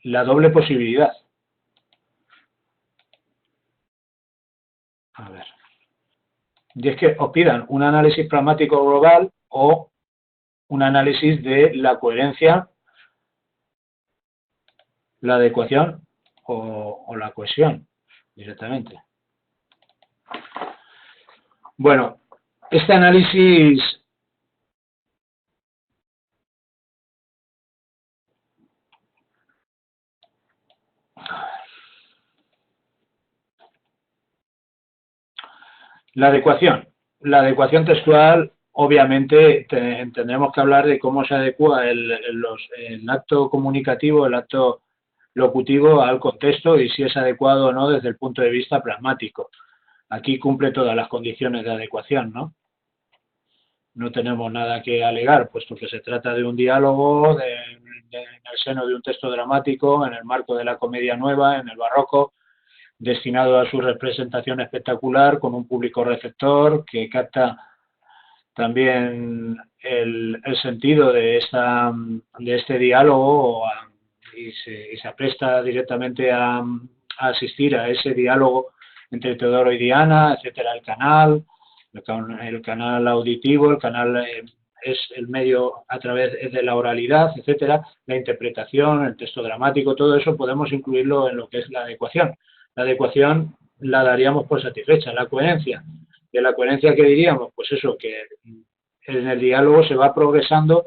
la doble posibilidad. A ver. Y es que os pidan un análisis pragmático global o un análisis de la coherencia, la adecuación o la cohesión directamente. Bueno, este análisis la adecuación textual, obviamente tendremos que hablar de cómo se adecua el acto comunicativo, el acto locutivo al contexto y si es adecuado o no desde el punto de vista pragmático. Aquí cumple todas las condiciones de adecuación, ¿no? no tenemos nada que alegar, puesto que se trata de un diálogo en el seno de un texto dramático, en el marco de la comedia nueva, en el barroco, destinado a su representación espectacular, con un público receptor que capta también el sentido de este diálogo y se apresta directamente a asistir a ese diálogo entre Teodoro y Diana, etcétera. El canal auditivo, el canal es el medio a través de la oralidad, etcétera, la interpretación, el texto dramático, todo eso podemos incluirlo en lo que es la adecuación. La adecuación la daríamos por satisfecha. La coherencia, de la coherencia que diríamos, pues eso, que en el diálogo se va progresando,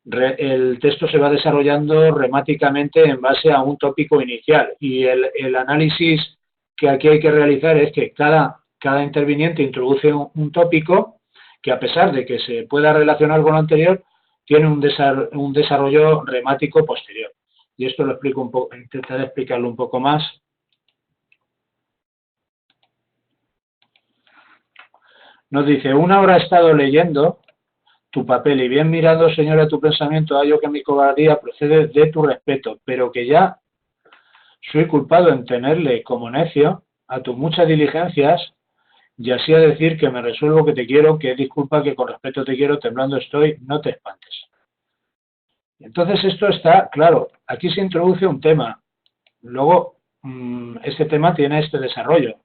el texto se va desarrollando remáticamente en base a un tópico inicial, y el análisis que aquí hay que realizar es que cada interviniente introduce un tópico que, a pesar de que se pueda relacionar con lo anterior, tiene un desarrollo remático posterior. Y esto lo explico un poco, intentaré explicarlo un poco más. Nos dice: una hora he estado leyendo tu papel y bien mirado, señora, tu pensamiento, hallo que mi cobardía procede de tu respeto, pero que ya soy culpado en tenerle como necio a tus muchas diligencias, y así a decir que me resuelvo, que te quiero, que disculpa, que con respeto te quiero, temblando estoy, no te espantes. Entonces esto está claro, aquí se introduce un tema, luego este tema tiene este desarrollo,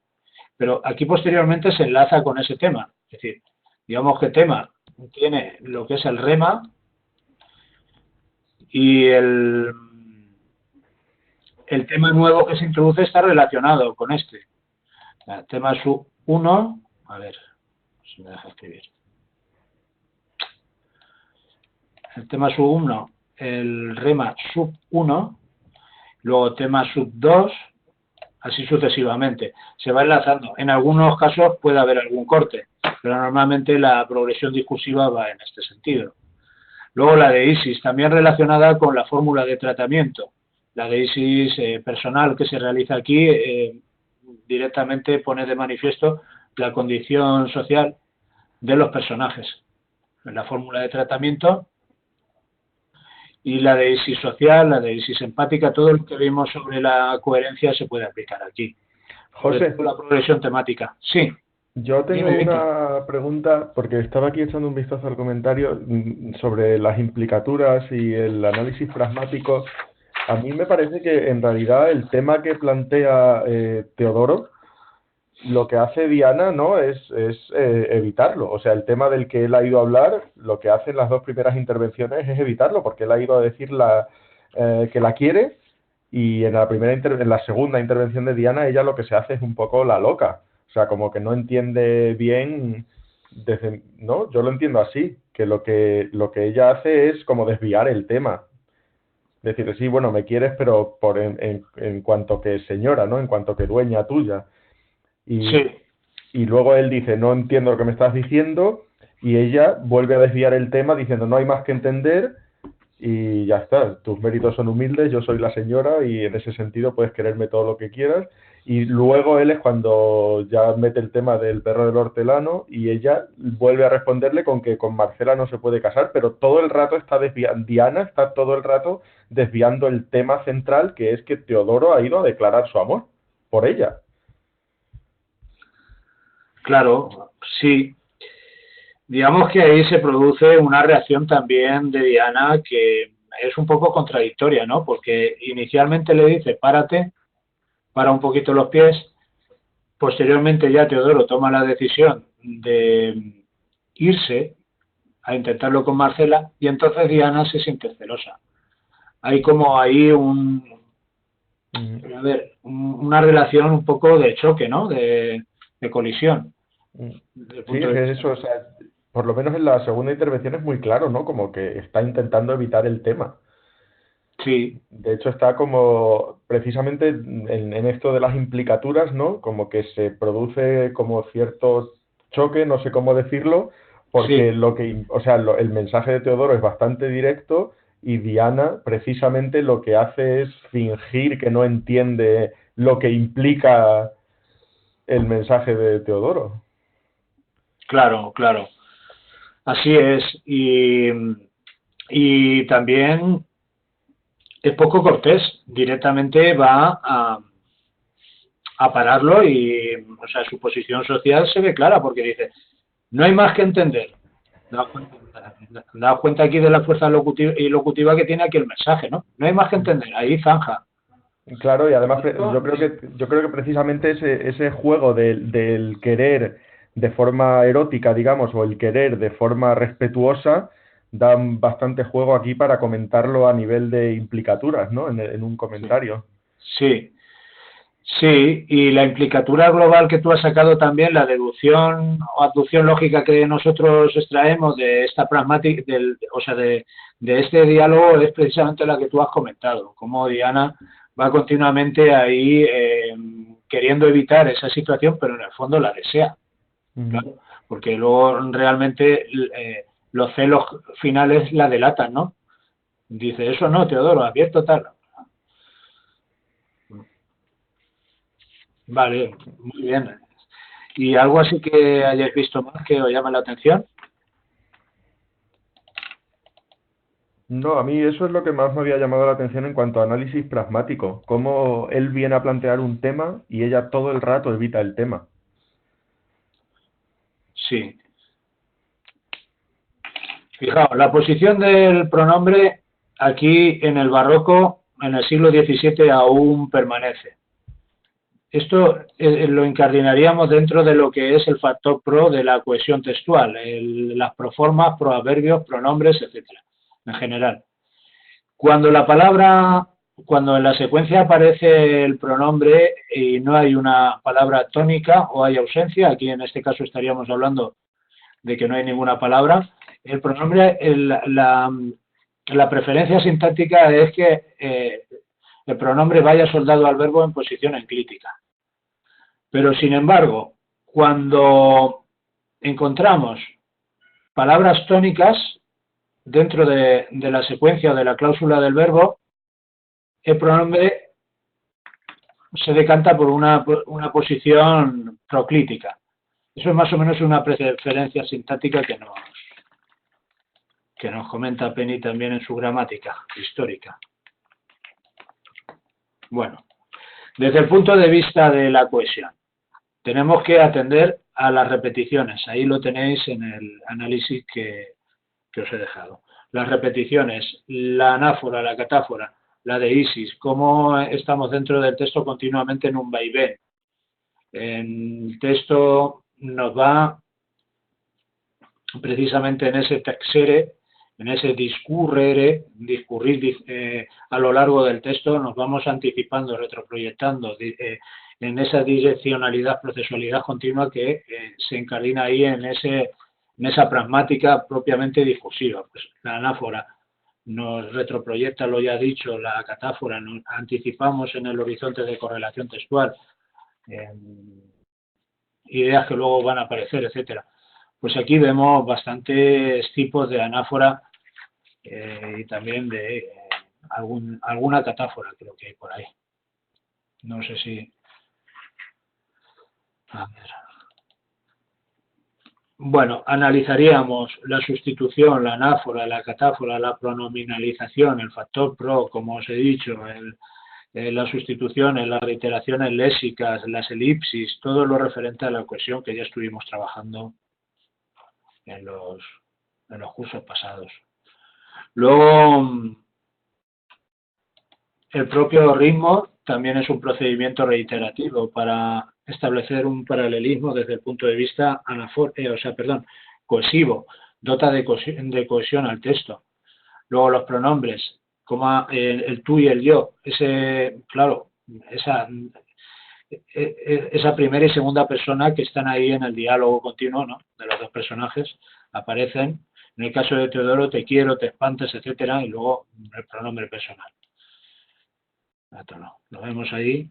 pero aquí posteriormente se enlaza con ese tema, es decir, digamos que tema tiene lo que es el rema y el tema nuevo que se introduce está relacionado con este. El tema sub 1, a ver si me deja escribir. El tema sub 1, el rema sub 1, luego tema sub 2, así sucesivamente. Se va enlazando. En algunos casos puede haber algún corte, pero normalmente la progresión discursiva va en este sentido. Luego la de ISIS, también relacionada con la fórmula de tratamiento. La de ISIS personal que se realiza aquí directamente pone de manifiesto la condición social de los personajes. En la fórmula de tratamiento, y la de ISIS social, la de ISIS empática, todo lo que vimos sobre la coherencia se puede aplicar aquí. José, la progresión temática. Sí. yo tengo Dime, una pregunta, porque estaba aquí echando un vistazo al comentario sobre las implicaturas y el análisis pragmático. A mí me parece que en realidad el tema que plantea Teodoro, lo que hace Diana, ¿no?, es evitarlo. O sea, el tema del que él ha ido a hablar, lo que hace en las dos primeras intervenciones es evitarlo, porque él ha ido a decir que la quiere, y en la segunda intervención de Diana, ella lo que se hace es un poco la loca. O sea, como que no entiende bien, ¿no? Yo lo entiendo así, que lo que ella hace es como desviar el tema. Decir, sí, bueno, me quieres, pero en cuanto que señora, ¿no? En cuanto que dueña tuya. Sí. Y luego él dice, no entiendo lo que me estás diciendo, y ella vuelve a desviar el tema diciendo, no hay más que entender, y ya está, tus méritos son humildes, yo soy la señora, y en ese sentido puedes quererme todo lo que quieras. Y luego él es cuando ya mete el tema del perro del hortelano, y ella vuelve a responderle con que con Marcela no se puede casar, pero todo el rato está desviando, Diana está todo el rato desviando el tema central, que es que Teodoro ha ido a declarar su amor por ella. Claro, sí. Digamos que ahí se produce una reacción también de Diana que es un poco contradictoria, ¿no? Porque inicialmente le dice, párate, para un poquito los pies. Posteriormente ya Teodoro toma la decisión de irse a intentarlo con Marcela, y entonces Diana se siente celosa. Hay como ahí una relación un poco de choque, ¿no? De colisión. Sí, es eso, o sea, por lo menos en la segunda intervención es muy claro, ¿no? Como que está intentando evitar el tema. Sí. De hecho, está como, precisamente en esto de las implicaturas, ¿no? Como que se produce como cierto choque, no sé cómo decirlo, porque sí. el mensaje de Teodoro es bastante directo, y Diana precisamente lo que hace es fingir que no entiende lo que implica el mensaje de Teodoro. Claro, claro. Así es. Y también es poco cortés. Directamente va a pararlo y, o sea, su posición social se ve clara porque dice, no hay más que entender. Daos cuenta aquí de la fuerza locutiva que tiene aquí el mensaje, ¿no? No hay más que entender. Ahí zanja. Claro, y además yo creo que precisamente ese juego del querer de forma erótica, digamos, o el querer de forma respetuosa, dan bastante juego aquí para comentarlo a nivel de implicaturas, ¿no? En un comentario. Sí, sí, y la implicatura global que tú has sacado también, la deducción o abducción lógica que nosotros extraemos de esta pragmática, o sea, de este diálogo es precisamente la que tú has comentado, como Diana va continuamente ahí queriendo evitar esa situación, pero en el fondo la desea, claro, porque luego realmente los celos finales la delatan, ¿no? Dice, eso no, Teodoro, abierto tal. Vale, muy bien. ¿Y algo así que hayáis visto más que os llame la atención? No, a mí eso es lo que más me había llamado la atención en cuanto a análisis pragmático, cómo él viene a plantear un tema y ella todo el rato evita el tema. Sí. Fijaos, la posición del pronombre aquí en el barroco, en el siglo XVII, aún permanece. Esto lo incardinaríamos dentro de lo que es el factor pro de la cohesión textual, las proformas, proadverbios, pronombres, etcétera, en general. Cuando en la secuencia aparece el pronombre y no hay una palabra tónica o hay ausencia, aquí en este caso estaríamos hablando de que no hay ninguna palabra, el pronombre, la preferencia sintáctica es que el pronombre vaya soldado al verbo en posición enclítica. Pero, sin embargo, cuando encontramos palabras tónicas dentro de la secuencia o de la cláusula del verbo, el pronombre se decanta por una posición proclítica. Eso es más o menos una preferencia sintáctica que nos comenta Penny también en su gramática histórica. Bueno, desde el punto de vista de la cohesión, tenemos que atender a las repeticiones. Ahí lo tenéis en el análisis que os he dejado. Las repeticiones, la anáfora, la catáfora, la deísis, cómo estamos dentro del texto continuamente en un vaivén. El texto nos va precisamente en ese taxere, en ese discurrir a lo largo del texto, nos vamos anticipando, retroproyectando en esa direccionalidad, procesualidad continua que se encardina ahí en esa pragmática propiamente discursiva. Pues la anáfora nos retroproyecta lo ya dicho, la catáfora nos anticipamos en el horizonte de correlación textual, ideas que luego van a aparecer, etcétera. Pues aquí vemos bastantes tipos de anáfora y también de alguna catáfora creo que hay por ahí. No sé si... A ver. Bueno, analizaríamos la sustitución, la anáfora, la catáfora, la pronominalización, el factor pro, como os he dicho, las sustituciones, las reiteraciones léxicas, las elipsis, todo lo referente a la cohesión que ya estuvimos trabajando en los cursos pasados. Luego, el propio ritmo también es un procedimiento reiterativo para establecer un paralelismo desde el punto de vista cohesivo, dota de cohesión al texto. Luego los pronombres, como el tú y el yo, esa primera y segunda persona que están ahí en el diálogo continuo, ¿no?, de los dos personajes, aparecen. En el caso de Teodoro, te quiero, te espantas, etcétera, y luego el pronombre personal. Lo vemos ahí.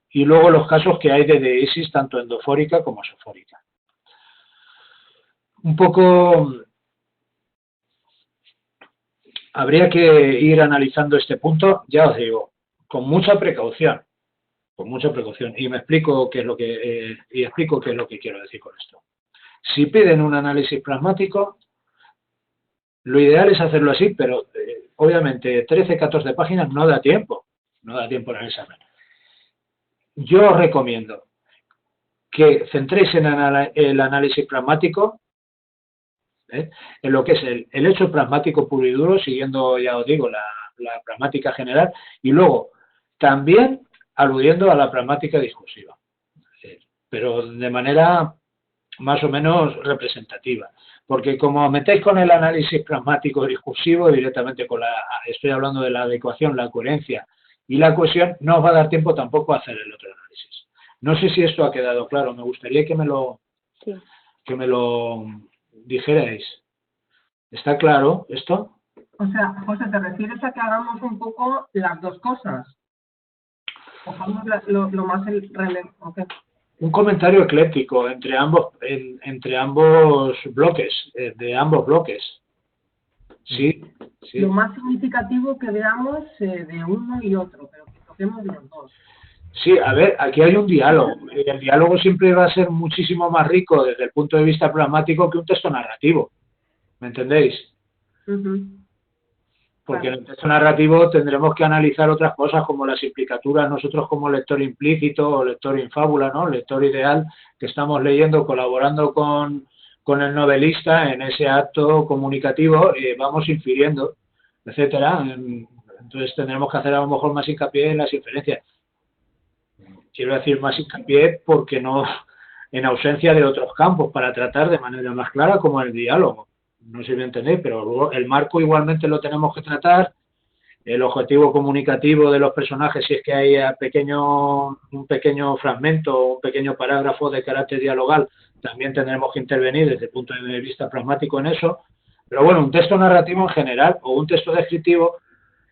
Y luego los casos que hay de deísis, tanto endofórica como sofórica. Un poco habría que ir analizando este punto, ya os digo, con mucha precaución. Y me explico qué es lo que explico qué es lo que quiero decir con esto. Si piden un análisis pragmático, Lo ideal es hacerlo así, pero obviamente 13, 14 páginas no da tiempo en el examen. Yo os recomiendo que centréis en el análisis pragmático, en lo que es el hecho pragmático puro y duro, siguiendo, ya os digo, la pragmática general, y luego también aludiendo a la pragmática discursiva, pero de manera más o menos representativa. Porque como metéis con el análisis pragmático discursivo, directamente estoy hablando de la adecuación, la coherencia y la cohesión, no os va a dar tiempo tampoco a hacer el otro análisis. No sé si esto ha quedado claro, me gustaría que me lo dijerais. ¿Está claro esto? O sea, José, ¿te refieres a que hagamos un poco las dos cosas? Cojamos lo más relevante. Okay. Un comentario ecléctico entre ambos bloques, de ambos bloques. Sí. Lo más significativo que veamos de uno y otro, pero que toquemos los dos. Sí, a ver, aquí hay un diálogo. Y el diálogo siempre va a ser muchísimo más rico desde el punto de vista pragmático que un texto narrativo. ¿Me entendéis? Porque en el texto narrativo tendremos que analizar otras cosas como las implicaturas, nosotros como lector implícito o lector infábula, ¿no? Lector ideal, que estamos leyendo, colaborando con el novelista en ese acto comunicativo, vamos infiriendo, etcétera. Entonces tendremos que hacer a lo mejor más hincapié en las inferencias. Quiero decir más hincapié porque no, en ausencia de otros campos, para tratar de manera más clara como el diálogo. No sé si me entendéis, pero luego el marco igualmente lo tenemos que tratar, el objetivo comunicativo de los personajes, si es que hay un pequeño fragmento, un pequeño parágrafo de carácter dialogal, también tendremos que intervenir desde el punto de vista pragmático en eso. Pero bueno, un texto narrativo en general o un texto descriptivo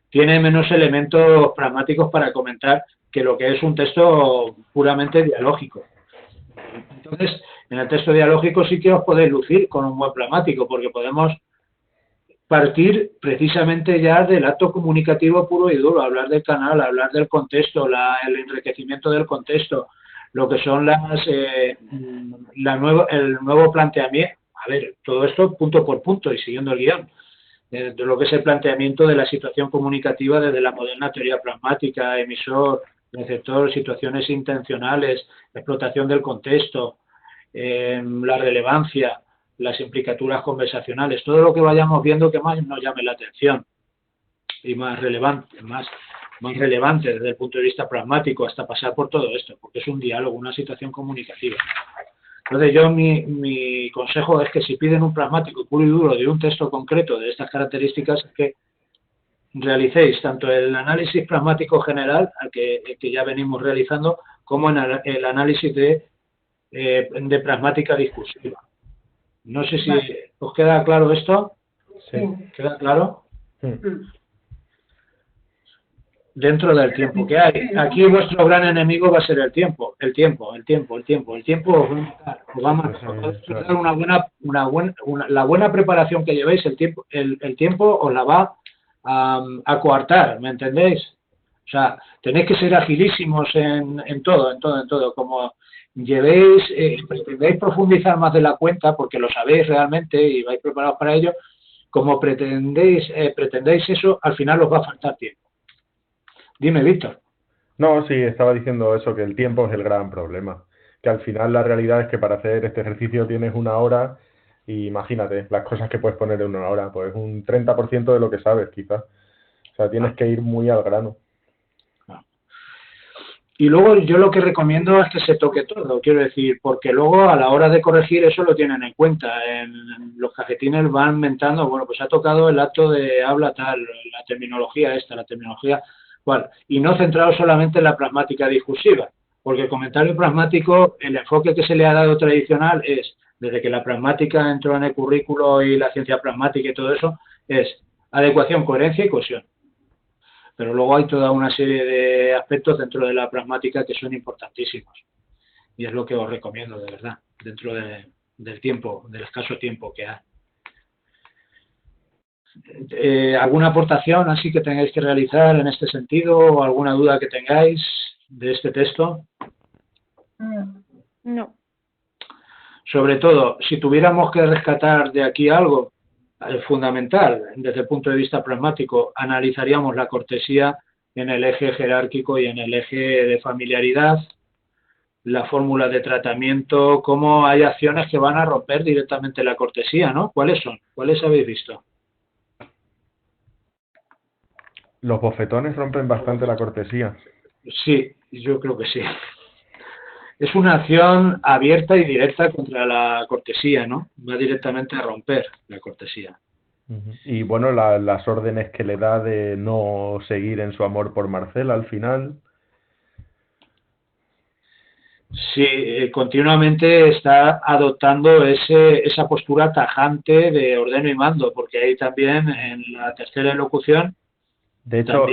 tiene menos elementos pragmáticos para comentar que lo que es un texto puramente dialógico. Entonces, en el texto dialógico sí que os podéis lucir con un buen pragmático, porque podemos partir precisamente ya del acto comunicativo puro y duro, hablar del canal, hablar del contexto, el enriquecimiento del contexto, lo que son el nuevo planteamiento. A ver, todo esto punto por punto y siguiendo el guión, de lo que es el planteamiento de la situación comunicativa desde la moderna teoría pragmática, emisor, receptor, situaciones intencionales, explotación del contexto, la relevancia, las implicaturas conversacionales, todo lo que vayamos viendo que más nos llame la atención y más relevante desde el punto de vista pragmático hasta pasar por todo esto, porque es un diálogo, una situación comunicativa. Entonces yo mi consejo es que si piden un pragmático puro y duro de un texto concreto de estas características, es que realicéis tanto el análisis pragmático general, que ya venimos realizando, como en el análisis de pragmática discursiva. No sé si os queda claro esto. Sí. ¿Queda claro? Dentro del tiempo que hay. Aquí vuestro gran enemigo va a ser el tiempo. El tiempo os va a matar. La buena preparación que llevéis, el tiempo os la va a coartar, ¿me entendéis? O sea, tenéis que ser agilísimos en todo. Como pretendáis profundizar más de la cuenta, porque lo sabéis realmente y vais preparados para ello, como pretendéis eso, al final os va a faltar tiempo. Dime, Víctor. No, sí, estaba diciendo eso, que el tiempo es el gran problema. Que al final la realidad es que para hacer este ejercicio tienes 1 hora y imagínate las cosas que puedes poner en 1 hora, pues un 30% de lo que sabes quizás. O sea, tienes que ir muy al grano. Y luego yo lo que recomiendo es que se toque todo, quiero decir, porque luego a la hora de corregir eso lo tienen en cuenta. En los cajetines van mentando, bueno, pues ha tocado el acto de habla tal, la terminología cual, y no centrado solamente en la pragmática discursiva, porque el comentario pragmático, el enfoque que se le ha dado tradicional es, desde que la pragmática entró en el currículo y la ciencia pragmática y todo eso, es adecuación, coherencia y cohesión. Pero luego hay toda una serie de aspectos dentro de la pragmática que son importantísimos. Y es lo que os recomiendo, de verdad, dentro del tiempo, del escaso tiempo que hay. ¿Alguna aportación así que tengáis que realizar en este sentido o alguna duda que tengáis de este texto? No. Sobre todo, si tuviéramos que rescatar de aquí algo, fundamental desde el punto de vista pragmático. Analizaríamos la cortesía en el eje jerárquico y en el eje de familiaridad, la fórmula de tratamiento, cómo hay acciones que van a romper directamente la cortesía, ¿no? ¿Cuáles son? ¿Cuáles habéis visto? Los bofetones rompen bastante la cortesía. Sí, yo creo que sí. Es una acción abierta y directa contra la cortesía, ¿no? Va directamente a romper la cortesía. Y bueno, las órdenes que le da de no seguir en su amor por Marcela al final. Sí, continuamente está adoptando esa postura tajante de ordeno y mando, porque ahí también en la tercera elocución. De hecho,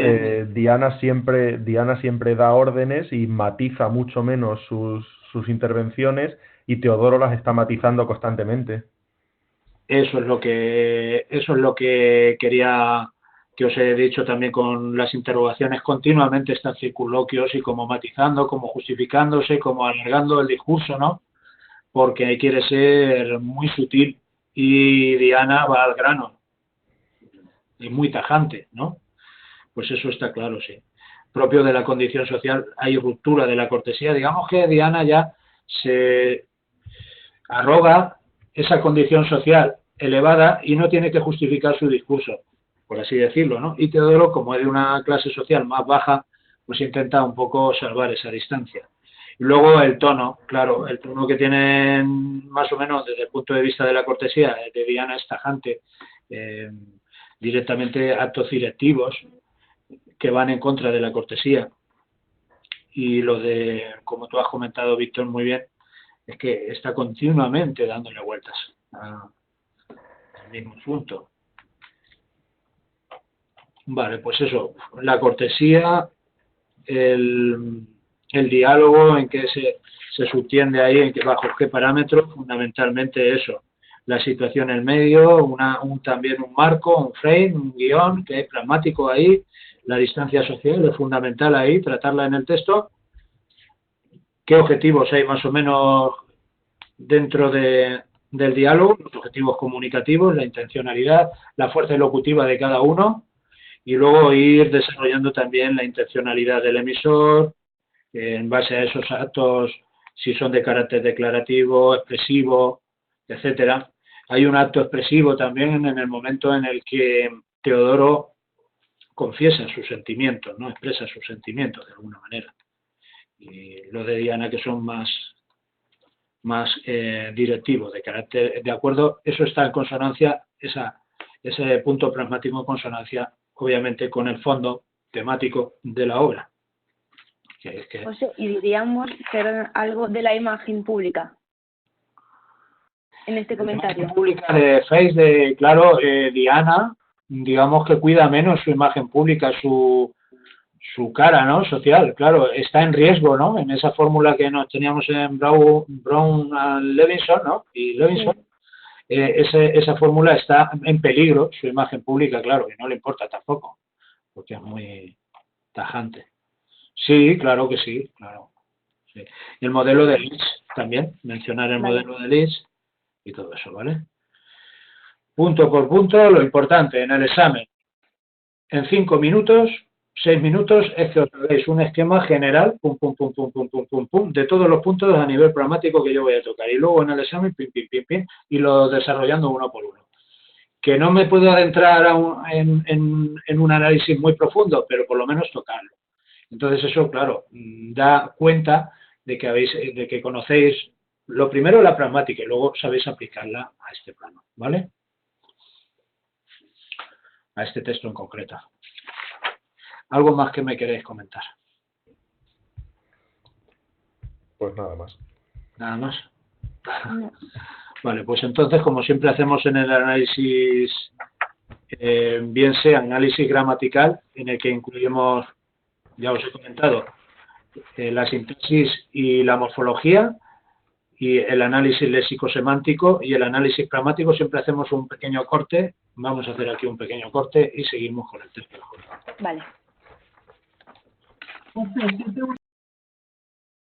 Diana siempre da órdenes y matiza mucho menos sus intervenciones, y Teodoro las está matizando constantemente. Eso es lo que quería, que os he dicho también con las interrogaciones. Continuamente están circunloquios y como matizando, como justificándose, como alargando el discurso, ¿no? Porque ahí quiere ser muy sutil y Diana va al grano. Y muy tajante, ¿no? Pues eso está claro, sí. Propio de la condición social, hay ruptura de la cortesía. Digamos que Diana ya se arroga esa condición social elevada y no tiene que justificar su discurso, por así decirlo, ¿no? Y Teodoro, como es de una clase social más baja, pues intenta un poco salvar esa distancia. Y luego el tono, claro, el tono que tienen más o menos desde el punto de vista de la cortesía de Diana es tajante, directamente actos directivos que van en contra de la cortesía. Y lo de, como tú has comentado, Víctor, muy bien, es que está continuamente dándole vueltas al mismo asunto. Vale, pues eso, la cortesía, el diálogo, en que se subtiende ahí, en que bajo qué parámetros, fundamentalmente eso, la situación en el medio, también un marco, un frame, un guión, que es pragmático ahí, la distancia social es fundamental ahí, tratarla en el texto. ¿Qué objetivos hay más o menos dentro del diálogo? Los objetivos comunicativos, la intencionalidad, la fuerza elocutiva de cada uno, y luego ir desarrollando también la intencionalidad del emisor, en base a esos actos, si son de carácter declarativo, expresivo, etcétera. Hay un acto expresivo también en el momento en el que Teodoro confiesa sus sentimientos, ¿no? Expresa sus sentimientos de alguna manera. Y lo de Diana, que son más directivos, de carácter, de acuerdo, eso está en consonancia, ese punto pragmático en consonancia, obviamente, con el fondo temático de la obra. José, y diríamos algo de la imagen pública en este comentario. La imagen pública de Face, claro, Diana, digamos que cuida menos su imagen pública, su cara, ¿no? Social, claro, está en riesgo, ¿no? En esa fórmula que nos teníamos en Brown and Levinson, ¿no? Y Levinson, sí. Esa fórmula está en peligro, su imagen pública, claro, y no le importa tampoco, porque es muy tajante. Sí, claro que sí, claro. Sí. Y el modelo de Leeds también, mencionar el modelo de Leeds y todo eso, ¿vale? Punto por punto, lo importante en el examen, en 5 minutos, 6 minutos, es que os hagáis un esquema general, pum, pum, pum, pum, pum, pum, pum, pum, de todos los puntos a nivel pragmático que yo voy a tocar. Y luego en el examen, pim, pim, pim, pim, y lo desarrollando uno por uno. Que no me puedo adentrar en un análisis muy profundo, pero por lo menos tocarlo. Entonces eso, claro, da cuenta de que conocéis lo primero la pragmática y luego sabéis aplicarla a este plano, ¿vale? A este texto en concreto. ¿Algo más que me queréis comentar? Pues nada más. ¿Nada más? No. Vale, pues entonces, como siempre hacemos en el análisis, bien sea análisis gramatical, en el que incluimos, ya os he comentado, la sintaxis y la morfología, y el análisis léxico-semántico y el análisis pragmático, siempre hacemos un pequeño corte. Vamos a hacer aquí un pequeño corte y seguimos con el texto. Vale.